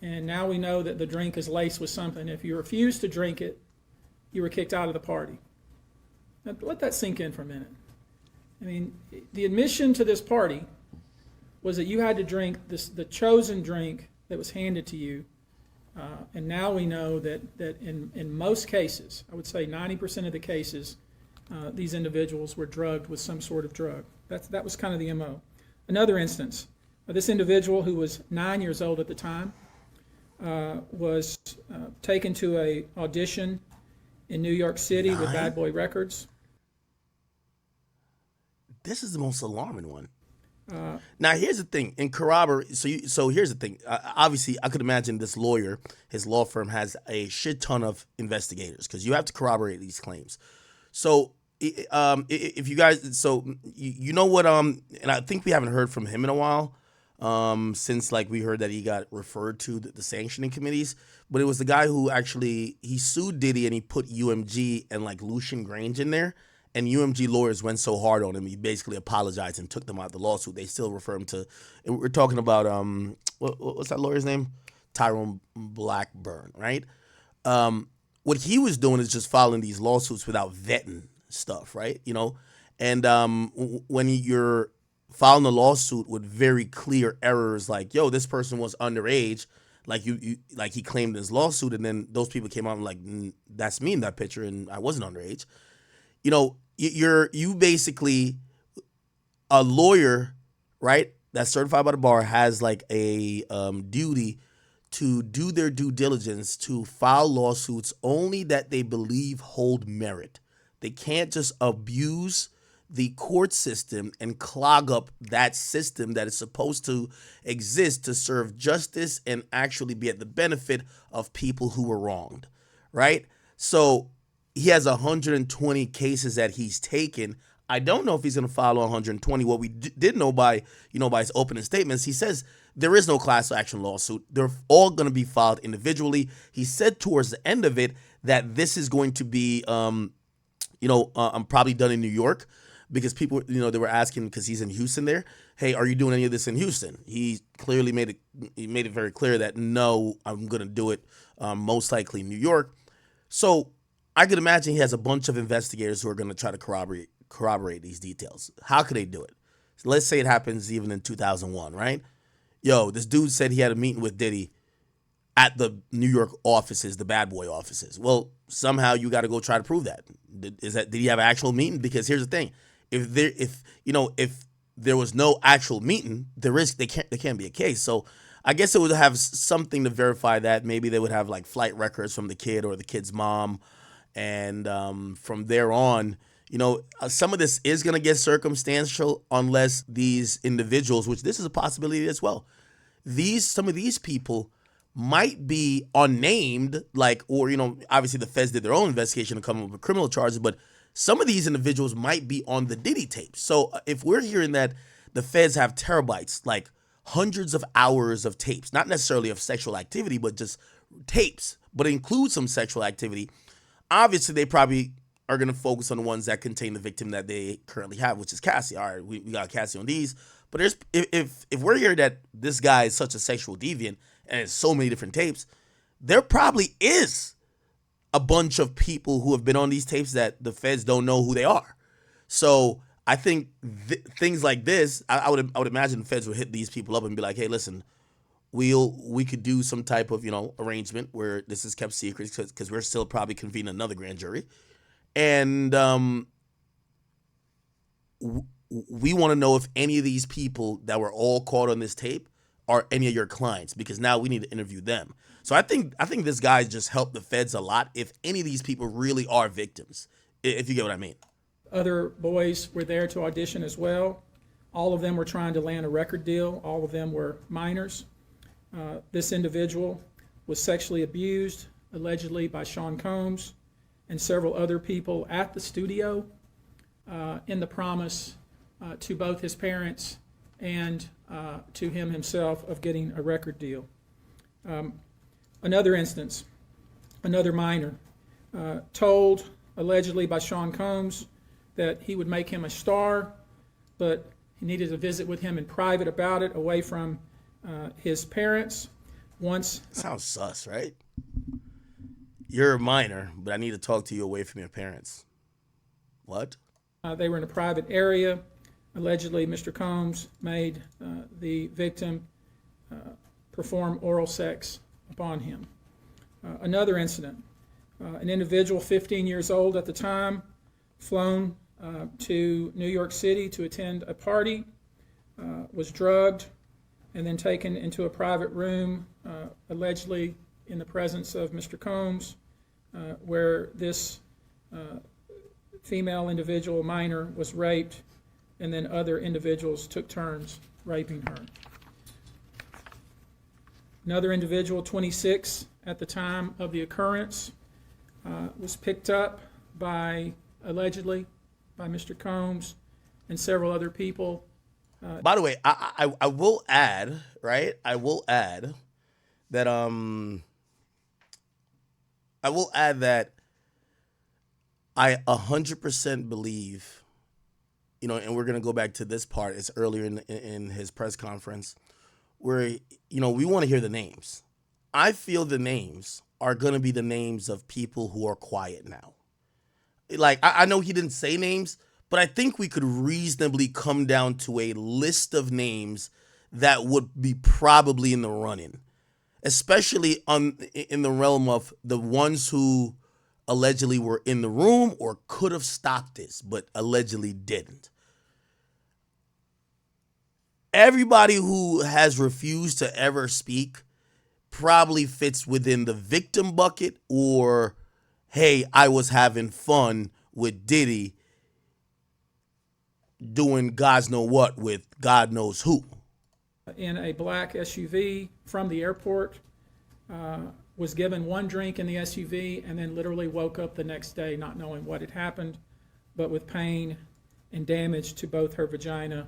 and now we know that the drink is laced with something, if you refused to drink it, you were kicked out of the party. Now, let that sink in for a minute. I mean, the admission to this party was that you had to drink the chosen drink that was handed to you, and now we know that in most cases, I would say 90% of the cases, these individuals were drugged with some sort of drug. That was kind of the MO. Another instance, this individual who was 9 years old at the time was taken to a audition in New York City with Bad Boy Records. This is the most alarming one. Now here's the thing. In corroborate, so here's the thing. Obviously, I could imagine this lawyer, his law firm has a shit ton of investigators because you have to corroborate these claims. So if you guys, so you know what, and I think we haven't heard from him in a while, since like we heard that he got referred to the sanctioning committees, but it was the guy who actually, he sued Diddy and he put UMG and like Lucian Grange in there, and UMG lawyers went so hard on him, he basically apologized and took them out of the lawsuit. They still refer him to, and we're talking about, what's that lawyer's name? Tyrone Blackburn, right? What he was doing is just filing these lawsuits without vetting stuff, right? You know, and when you're filing a lawsuit with very clear errors, like, yo, this person was underage, like you like he claimed in his lawsuit, and then those people came out and like, that's me in that picture, and I wasn't underage. You know, you basically, a lawyer, right, that's certified by the bar has like a duty to do their due diligence to file lawsuits only that they believe hold merit. They can't just abuse the court system and clog up that system that is supposed to exist to serve justice and actually be at the benefit of people who were wronged, right? So he has 120 cases that he's taken. I don't know if he's going to file 120. What we did know by his opening statements, he says there is no class action lawsuit. They're all going to be filed individually. He said towards the end of it that this is going to be, I'm probably done in New York, because people, they were asking, because he's in Houston there, hey, are you doing any of this in Houston? He clearly made it very clear that no, I'm going to do it most likely in New York. So I could imagine he has a bunch of investigators who are going to try to corroborate these details. How could they do it? So let's say it happens even in 2001, right? Yo, this dude said he had a meeting with Diddy at the New York offices, the Bad Boy offices. Well, somehow you got to go try to prove that. Did he have an actual meeting? Because here's the thing: if there was no actual meeting, there can't be a case. So I guess it would have something to verify that. Maybe they would have like flight records from the kid or the kid's mom, and from there on, some of this is going to get circumstantial unless these individuals, which this is a possibility as well, some of these people might be unnamed, or obviously the feds did their own investigation and come up with criminal charges, but some of these individuals might be on the Diddy tapes. So if we're hearing that the feds have terabytes, like hundreds of hours of tapes, not necessarily of sexual activity, but just tapes, but include some sexual activity, obviously they probably are going to focus on the ones that contain the victim that they currently have, which is Cassie. All right, we got Cassie on these. But there's if we're hearing that this guy is such a sexual deviant and has so many different tapes, there probably is a bunch of people who have been on these tapes that the feds don't know who they are. So I think things like this, I would imagine the feds would hit these people up and be like, hey, listen, we could do some type of, arrangement where this is kept secret because we're still probably convening another grand jury. And we want to know if any of these people that were all caught on this tape are any of your clients, because now we need to interview them. So I think this guy just helped the feds a lot if any of these people really are victims, if you get what I mean. Other boys were there to audition as well. All of them were trying to land a record deal. All of them were minors. This individual was sexually abused, allegedly by Sean Combs and several other people at the studio, in the promise to both his parents and to him himself of getting a record deal. Another instance, another minor, told allegedly by Sean Combs that he would make him a star, but he needed to visit with him in private about it, away from his parents. Once sounds sus, right? You're a minor, but I need to talk to you away from your parents. What? They were in a private area. Allegedly, Mr. Combs made the victim perform oral sex upon him. Another incident, an individual 15 years old at the time, flown to New York City to attend a party, was drugged, and then taken into a private room, allegedly in the presence of Mr. Combs, where this female individual, minor, was raped, and then other individuals took turns raping her. Another individual, 26 at the time of the occurrence, was picked up allegedly by Mr. Combs and several other people. By the way, I will add, right? I will add that I 100% believe, and we're gonna go back to this part. It's earlier in his press conference where we want to hear the names. I feel the names are gonna be the names of people who are quiet now. Like I know he didn't say names, but I think we could reasonably come down to a list of names that would be probably in the running, especially in the realm of the ones who allegedly were in the room or could have stopped this, but allegedly didn't. Everybody who has refused to ever speak probably fits within the victim bucket or, hey, I was having fun with Diddy doing God's know what with God knows who. In a black SUV from the airport, was given one drink in the SUV, and then literally woke up the next day not knowing what had happened, but with pain and damage to both her vagina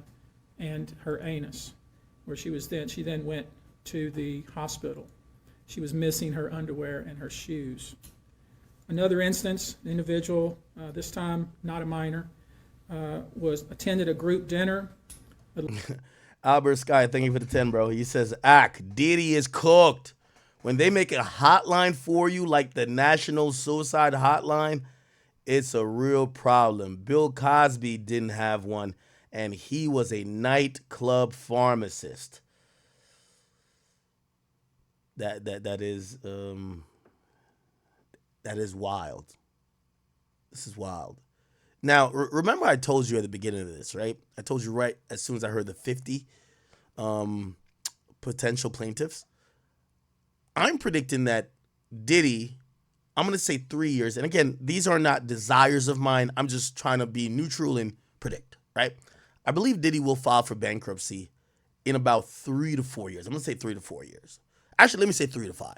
and her anus, where she then went to the hospital. She was missing her underwear and her shoes. Another instance, an individual, this time not a minor, attended a group dinner. Albert Sky, thank you for the 10, bro. He says, Diddy is cooked. When they make a hotline for you like the National Suicide Hotline, it's a real problem. Bill Cosby didn't have one, and he was a nightclub pharmacist. That is wild. This is wild. Now, remember I told you at the beginning of this, right? I told you right as soon as I heard the 50 potential plaintiffs. I'm predicting that Diddy, I'm going to say 3 years. And again, these are not desires of mine. I'm just trying to be neutral and predict, right? I believe Diddy will file for bankruptcy in about 3 to 4 years. I'm going to say 3 to 4 years. Actually, let me say 3 to 5.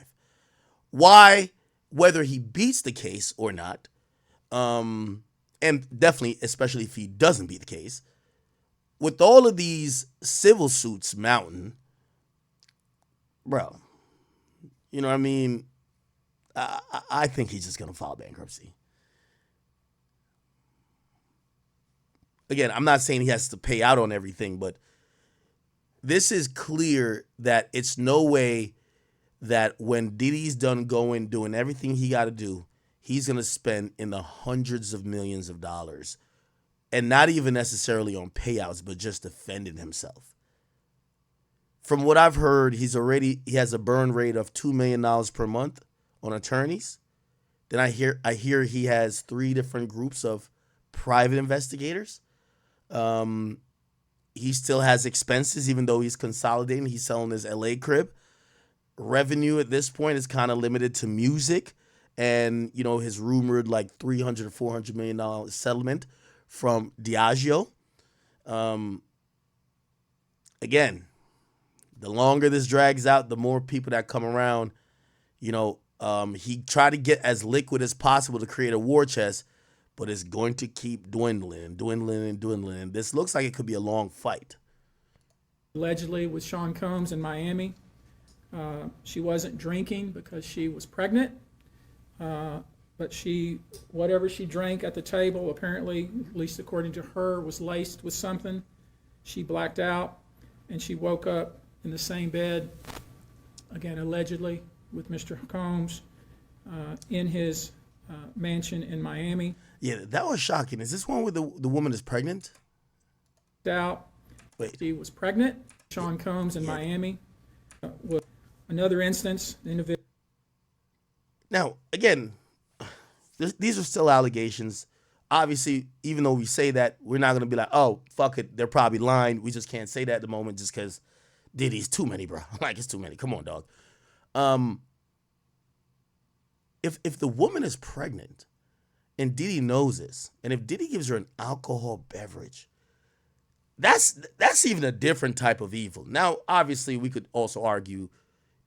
Why? Whether he beats the case or not, and definitely, especially if he doesn't beat the case, with all of these civil suits mounting, bro, you know what I mean? I think he's just going to file bankruptcy. again, I'm not saying he has to pay out on everything, but this is clear that it's no way that when Diddy's done doing everything he got to do, he's going to spend in the hundreds of millions of dollars, and not even necessarily on payouts, but just defending himself. From what I've heard, he has a burn rate of $2 million per month on attorneys. Then I hear he has 3 different groups of private investigators. He still has expenses, even though he's consolidating. He's selling his LA crib. Revenue at this point is kind of limited to music and, his rumored like $300 or $400 million settlement from Diageo. Again, the longer this drags out, the more people that come around. He tried to get as liquid as possible to create a war chest, but it's going to keep dwindling. This looks like it could be a long fight. Allegedly with Sean Combs in Miami. She wasn't drinking because she was pregnant, but whatever she drank at the table, apparently, at least according to her, was laced with something. She blacked out, and she woke up in the same bed, again, allegedly, with Mr. Combs in his mansion in Miami. Yeah, that was shocking. Is this one where the woman is pregnant? Out. Wait. She was pregnant. Sean Combs in Miami. With another instance, the individual. Now, again, these are still allegations. Obviously, even though we say that, we're not going to be like, oh, fuck it, they're probably lying. We just can't say that at the moment just because Diddy's too many, bro. Like, it's too many. Come on, dog. If the woman is pregnant and Diddy knows this, and if Diddy gives her an alcohol beverage, that's even a different type of evil. Now, obviously, we could also argue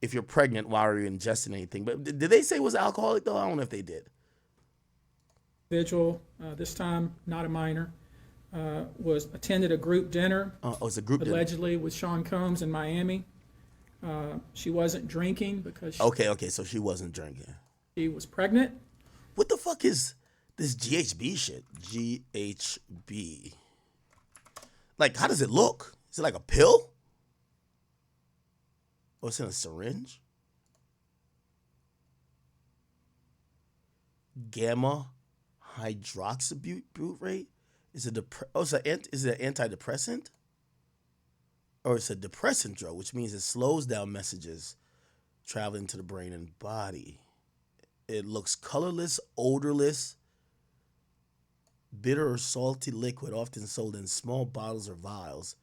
if you're pregnant, why are you ingesting anything? But did they say it was alcoholic, though? I don't know if they did. Individual, this time not a minor, attended a group dinner. It's a group dinner. Allegedly with Sean Combs in Miami. She wasn't drinking because Okay, so she wasn't drinking. She was pregnant. What the fuck is this GHB shit? GHB. Like, how does it look? Is it like a pill? Or it's in a syringe? Gamma hydroxybutyrate? Is it is it an antidepressant? Or it's a depressant drug, which means it slows down messages traveling to the brain and body. It looks colorless, odorless, bitter or salty liquid, often sold in small bottles or vials.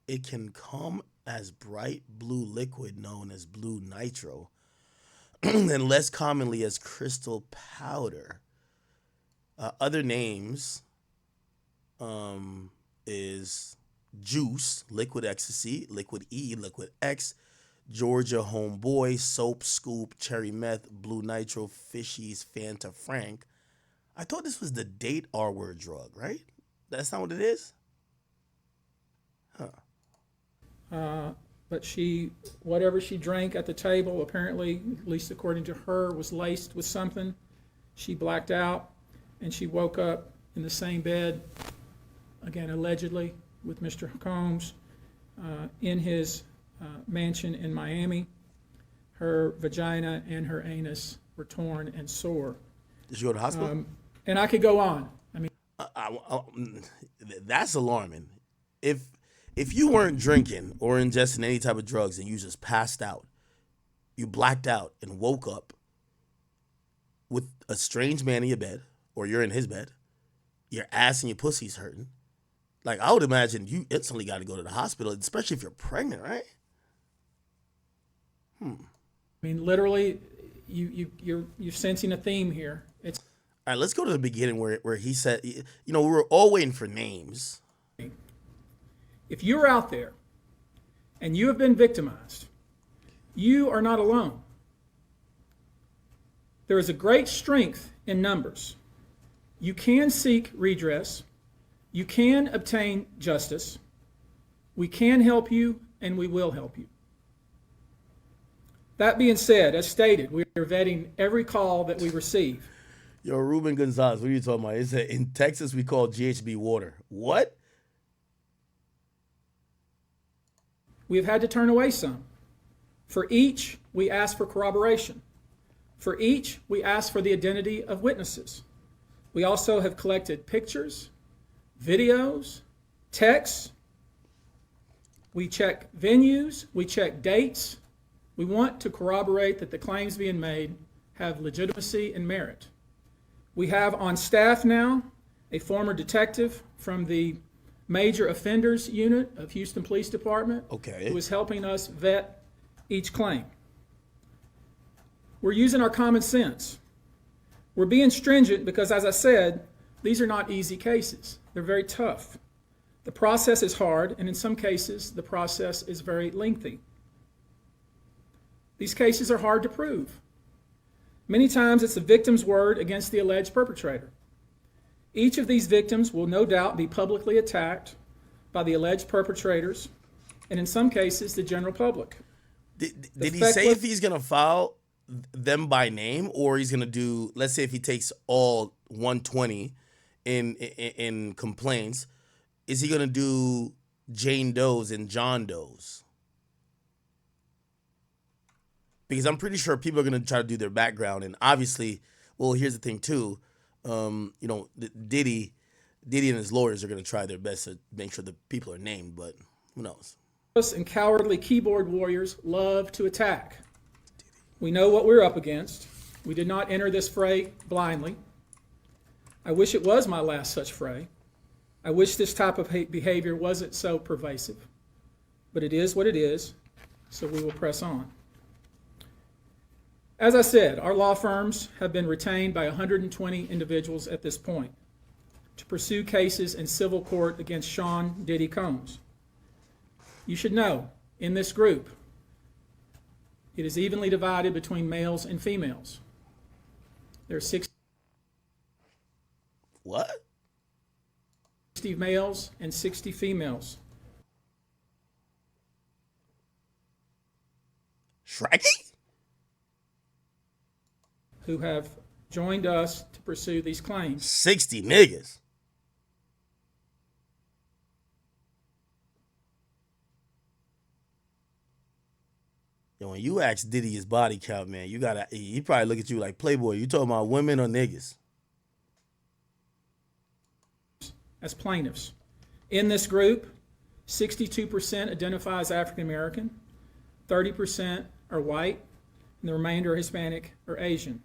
It can come as bright blue liquid known as blue nitro, and less commonly as crystal powder. Other names is juice, liquid ecstasy, liquid E, liquid X, Georgia Homeboy, Soap, Scoop, Cherry Meth, Blue Nitro, Fishies, Fanta Frank. I thought this was the date R-word drug, right? That's not what it is? But whatever she drank at the table, apparently, at least according to her, was laced with something. She blacked out, and she woke up in the same bed, again, allegedly, with Mr. Combs in his mansion in Miami. Her vagina and her anus were torn and sore. Did she go to the hospital? And I could go on. I mean, that's alarming. If you weren't drinking or ingesting any type of drugs and you just passed out, you blacked out and woke up with a strange man in your bed, or you're in his bed, your ass and your pussy's hurting. Like, I would imagine you instantly got to go to the hospital, especially if you're pregnant, right? I mean, literally, you're sensing a theme here. It's all right. Let's go to the beginning where he said, we were all waiting for names. If you're out there and you have been victimized, you are not alone. There is a great strength in numbers. You can seek redress. You can obtain justice. We can help you, and we will help you. That being said, as stated, we are vetting every call that we receive. Yo, Ruben Gonzalez, what are you talking about? It said in Texas we call GHB water. What? We have had to turn away some. For each, we ask for corroboration. For each, we ask for the identity of witnesses. We also have collected pictures, videos, texts. We check venues, we check dates. We want to corroborate that the claims being made have legitimacy and merit. We have on staff now a former detective from the Major Offenders Unit of Houston Police Department who is helping us vet each claim. We're using our common sense. We're being stringent because, as I said, these are not easy cases. They're very tough. The process is hard, and in some cases, the process is very lengthy. These cases are hard to prove. Many times it's the victim's word against the alleged perpetrator. Each of these victims will no doubt be publicly attacked by the alleged perpetrators, and in some cases, the general public. Did he say if he's going to file them by name, or he's going to do, let's say if he takes all 120 in complaints, is he going to do Jane Doe's and John Doe's? Because I'm pretty sure people are going to try to do their background. And obviously, well, here's the thing too. Diddy and his lawyers are going to try their best to make sure the people are named, but who knows? And cowardly keyboard warriors love to attack. We know what we're up against. We did not enter this fray blindly. I wish it was my last such fray. I wish this type of behavior wasn't so pervasive. But it is what it is, so we will press on. As I said, our law firms have been retained by 120 individuals at this point to pursue cases in civil court against Sean Diddy Combs. You should know, in this group, it is evenly divided between males and females. There are 60 males and 60 females. Shraggy? Who have joined us to pursue these claims. 60 niggas. Yo, when you ask Diddy his body count, man, he probably look at you like, Playboy, you talking about women or niggas? As plaintiffs. In this group, 62% identify as African American, 30% are white, and the remainder are Hispanic or Asian.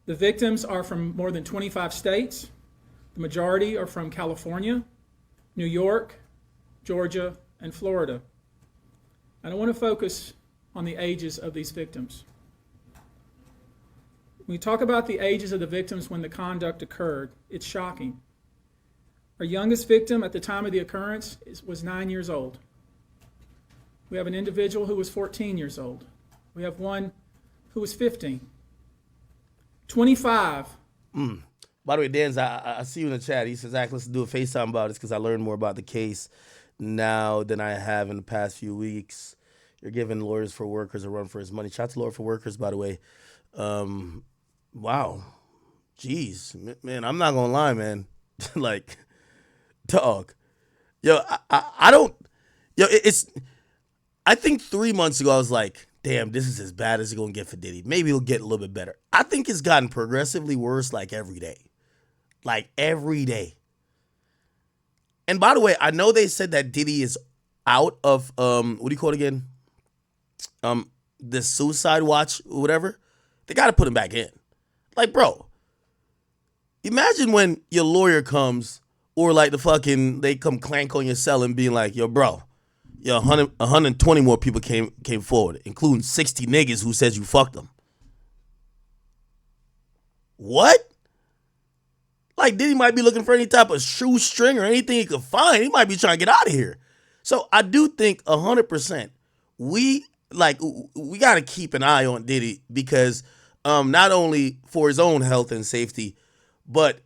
The victims are from more than 25 states. The majority are from California, New York, Georgia, and Florida. I don't want to focus on the ages of these victims. When we talk about the ages of the victims when the conduct occurred, it's shocking. Our youngest victim at the time of the occurrence was 9 years old. We have an individual who was 14 years old. We have one who was 15. 25. By the way, Dan, I see you in the chat. He says, Zach, let's do a FaceTime about this because I learned more about the case now than I have in the past few weeks. You're giving Lawyers for Workers a run for his money. Shout out to Lawyer for Workers, by the way. Wow. Jeez. Man, I'm not going to lie, man. Like, dog. Yo, I don't. Yo, I think 3 months ago, I was like, damn, this is as bad as it's going to get for Diddy. Maybe it'll get a little bit better. I think it's gotten progressively worse like every day. Like every day. And by the way, I know they said that Diddy is out of, what do you call it again? The suicide watch or whatever. They got to put him back in. Like, bro, imagine when your lawyer comes or like they come clank on your cell and being like, yo, bro, 120 more people came forward, including 60 niggas who says you fucked them. What? Like, Diddy might be looking for any type of shoestring or anything he could find. He might be trying to get out of here. So I do think 100% we got to keep an eye on Diddy because not only for his own health and safety, but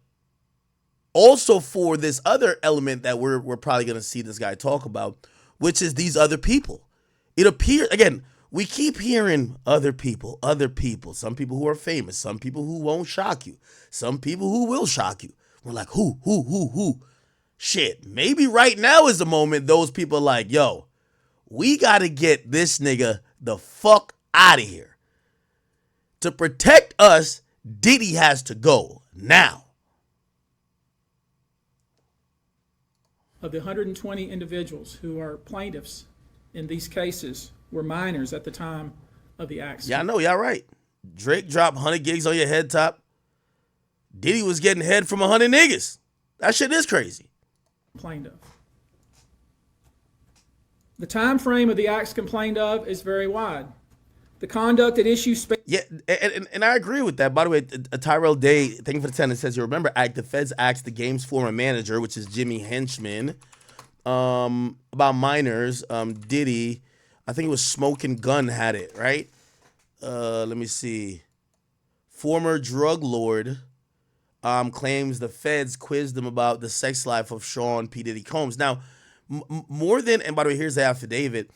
also for this other element that we're probably going to see this guy talk about, which is these other people. It appears, again, we keep hearing other people, some people who are famous, some people who won't shock you, some people who will shock you. We're like, who? Shit, maybe right now is the moment those people are like, yo, we got to get this nigga the fuck out of here. To protect us, Diddy has to go now. Of the 120 individuals who are plaintiffs in these cases were minors at the time of the acts. Yeah, I know, y'all right. Drake dropped 100 gigs on your head top. Diddy was getting head from 100 niggas. That shit is crazy. Complained of. The time frame of the acts complained of is very wide. The conduct at issue. Yeah, and I agree with that. By the way, Tyrell Day, thank you for the 10, it says, you remember, the feds asked the game's former manager, which is Jimmy Henchman, about minors. Diddy, I think it was Smoking Gun had it, right? Let me see. Former drug lord claims the feds quizzed him about the sex life of Sean P. Diddy Combs. Now, more than, and by the way, here's the affidavit.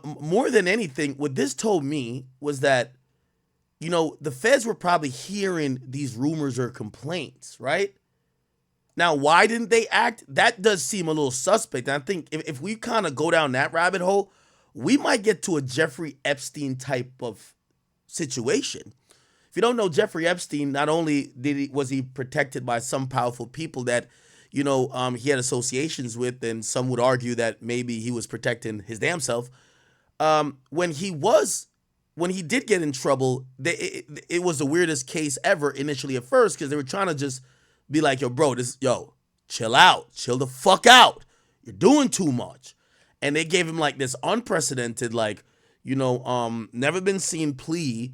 More than anything, what this told me was that, you know, the feds were probably hearing these rumors or complaints, right? Now, why didn't they act? That does seem a little suspect. And I think if we kind of go down that rabbit hole, we might get to a Jeffrey Epstein type of situation. If you don't know Jeffrey Epstein, not only was he protected by some powerful people that, you know, he had associations with, and some would argue that maybe he was protecting his damn self. When he did get in trouble, it was the weirdest case ever initially at first, because they were trying to just be like, yo, bro, chill out, chill the fuck out. You're doing too much. And they gave him like this unprecedented, like, you know, never been seen plea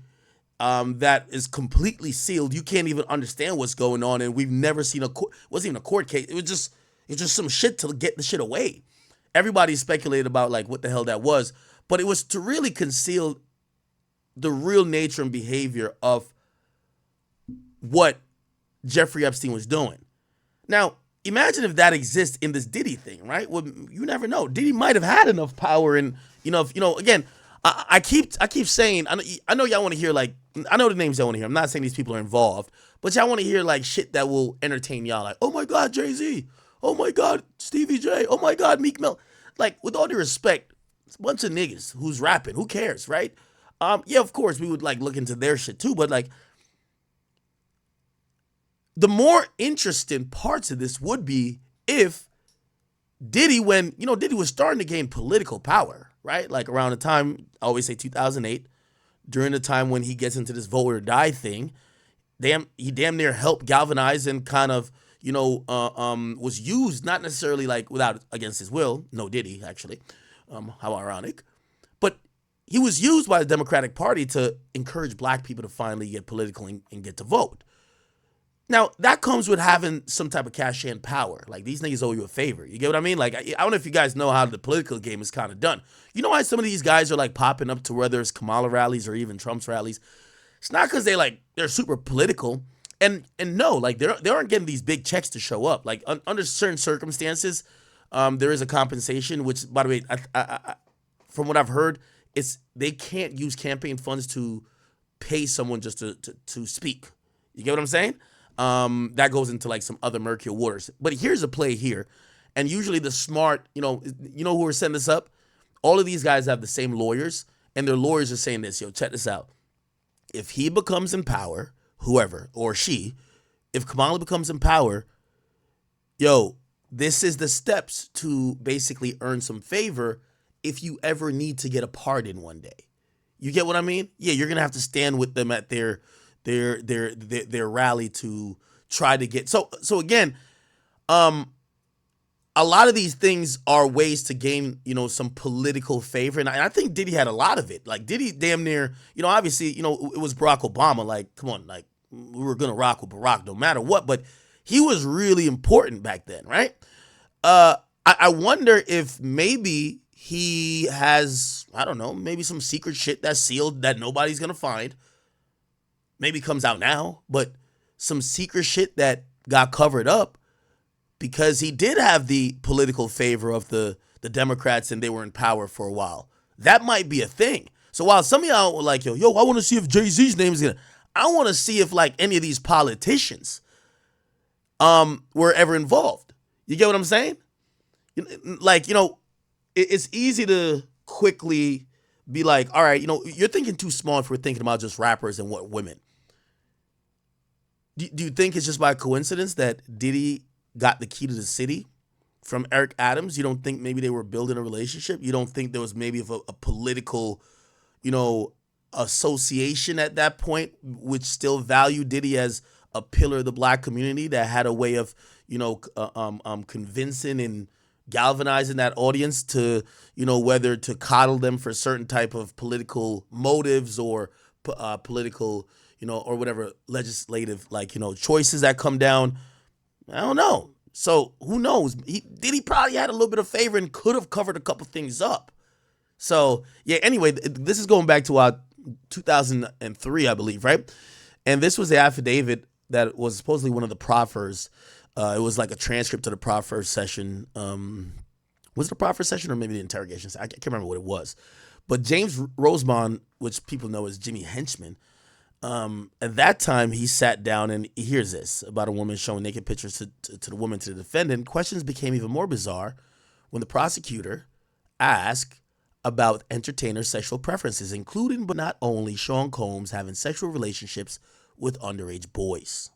that is completely sealed. You can't even understand what's going on. And we've never seen it wasn't even a court case. It was just some shit to get the shit away. Everybody speculated about like what the hell that was. But it was to really conceal the real nature and behavior of what Jeffrey Epstein was doing. Now, imagine if that exists in this Diddy thing, right? Well, you never know. Diddy might have had enough power, and again, I keep saying, I know y'all want to hear, like, I know the names y'all want to hear. I'm not saying these people are involved, but y'all want to hear like shit that will entertain y'all, like, oh my God, Jay-Z, oh my God, Stevie J, oh my God, Meek Mill. Like, with all due respect, it's a bunch of niggas who's rapping. Who cares, right? Yeah, of course, we would like look into their shit too, but like, the more interesting parts of this would be if Diddy, when, you know, Diddy was starting to gain political power, right? Like around the time, I always say 2008, during the time when he gets into this vote or die thing, he damn near helped galvanize and kind of, you know, was used, not necessarily like against his will. No, Diddy, actually. How ironic. But he was used by the Democratic Party to encourage black people to finally get political and get to vote. Now, that comes with having some type of cachet and power. Like, these niggas owe you a favor. You get what I mean? Like, I don't know if you guys know how the political game is kind of done. You know why some of these guys are, like, popping up to whether it's Kamala rallies or even Trump's rallies? It's not because they're super political. And no, like, they aren't getting these big checks to show up. Like, under certain circumstances, there is a compensation, which, by the way, I from what I've heard, they can't use campaign funds to pay someone just to speak. You get what I'm saying? That goes into like some other murkier waters. But here's a play here. And usually the smart, you know who are setting this up? All of these guys have the same lawyers, and their lawyers are saying this, yo, check this out. If he becomes in power, whoever, or she, if Kamala becomes in power, yo, this is the steps to basically earn some favor if you ever need to get a pardon one day. You get what I mean? Yeah, you're gonna have to stand with them at their rally to try to get. So again, a lot of these things are ways to gain, you know, some political favor, and I think Diddy had a lot of it. Like, Diddy damn near, you know, obviously, you know, it was Barack Obama. Like, come on, like, we were gonna rock with Barack no matter what, but he was really important back then, right? I wonder if maybe he has, I don't know, maybe some secret shit that's sealed that nobody's gonna find. Maybe comes out now, but some secret shit that got covered up because he did have the political favor of the Democrats and they were in power for a while. That might be a thing. So while some of y'all were like, yo, I want to see if Jay-Z's name is gonna, I want to see if like any of these politicians were ever involved. You get what I'm saying? Like, it's easy to quickly be like, all right, you're thinking too small if we're thinking about just rappers and what women. Do you think it's just by coincidence that Diddy got the key to the city from Eric Adams? You don't think maybe they were building a relationship? You don't think there was maybe a political, association at that point, which still valued Diddy as a pillar of the black community that had a way of, convincing and galvanizing that audience to, whether to coddle them for certain type of political motives or political, or whatever legislative, choices that come down. I don't know. So who knows? Diddy probably had a little bit of favor and could have covered a couple things up. So yeah. Anyway, this is going back to 2003, I believe, right? And this was the affidavit that was supposedly one of the proffers. It was like a transcript of the proffer session. Was it a proffer session or maybe the interrogation? I can't remember what it was. But James Rosemond, which people know as Jimmy Henchman, at that time he sat down and here's this about a woman showing naked pictures to the woman, to the defendant. Questions became even more bizarre when the prosecutor asked about entertainers' sexual preferences, including but not only Sean Combs having sexual relationships with underage boys.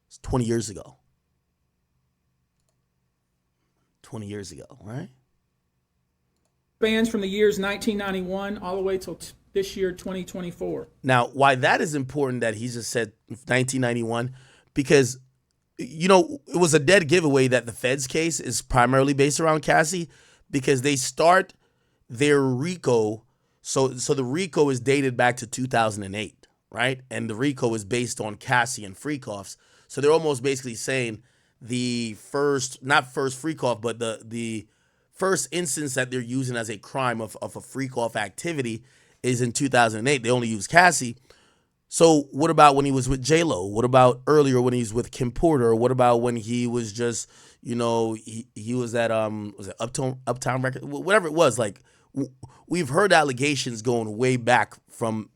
It's 20 years ago. 20 years ago, right? Spans from the years 1991 all the way till this year, 2024. Now, why that is important that he just said 1991, because, it was a dead giveaway that the Fed's case is primarily based around Cassie, because they start their RICO. So the RICO is dated back to 2008, right? And the RICO is based on Cassie and Freakoffs. So they're almost basically saying the not first Freakoff, but the first instance that they're using as a crime of a Freakoff activity is in 2008. They only use Cassie. So what about when he was with J-Lo? What about earlier when he was with Kim Porter? What about when he was just, he was at was it Uptown Records? Whatever it was. Like, we've heard allegations going way back from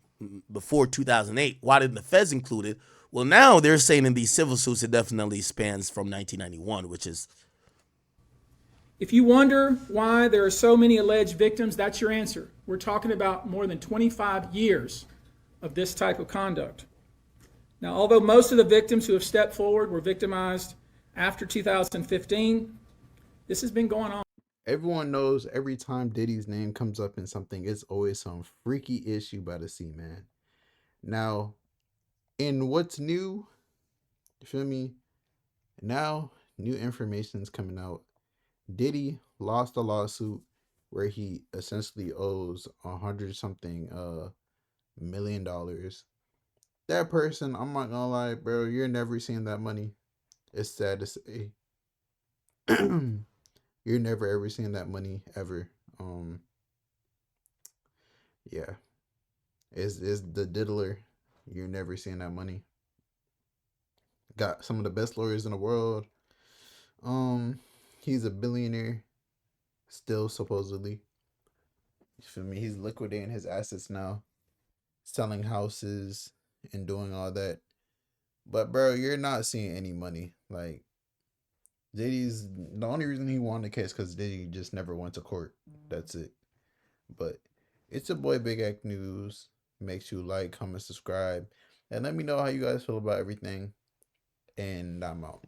before 2008. Why didn't the Feds include it? Well, now they're saying in these civil suits it definitely spans from 1991, which is... If you wonder why there are so many alleged victims, that's your answer. We're talking about more than 25 years of this type of conduct. Now, although most of the victims who have stepped forward were victimized after 2015, this has been going on. Everyone knows every time Diddy's name comes up in something, it's always some freaky issue by the sea, man. Now, in what's new, you feel me? Now, new information is coming out. Diddy lost a lawsuit where he essentially owes $100-something million. That person, I'm not gonna lie, bro, you're never seeing that money. It's sad to say. You're never ever seeing that money ever. Yeah. It's the diddler. You're never seeing that money. Got some of the best lawyers in the world. He's a billionaire. Still, supposedly. You feel me? He's liquidating his assets now. Selling houses and doing all that. But bro, you're not seeing any money. Like, Diddy's, the only reason he won the case because Diddy just never went to court. That's it. But it's your boy Big Act News. Make sure you like, comment, subscribe, and let me know how you guys feel about everything. And I'm out.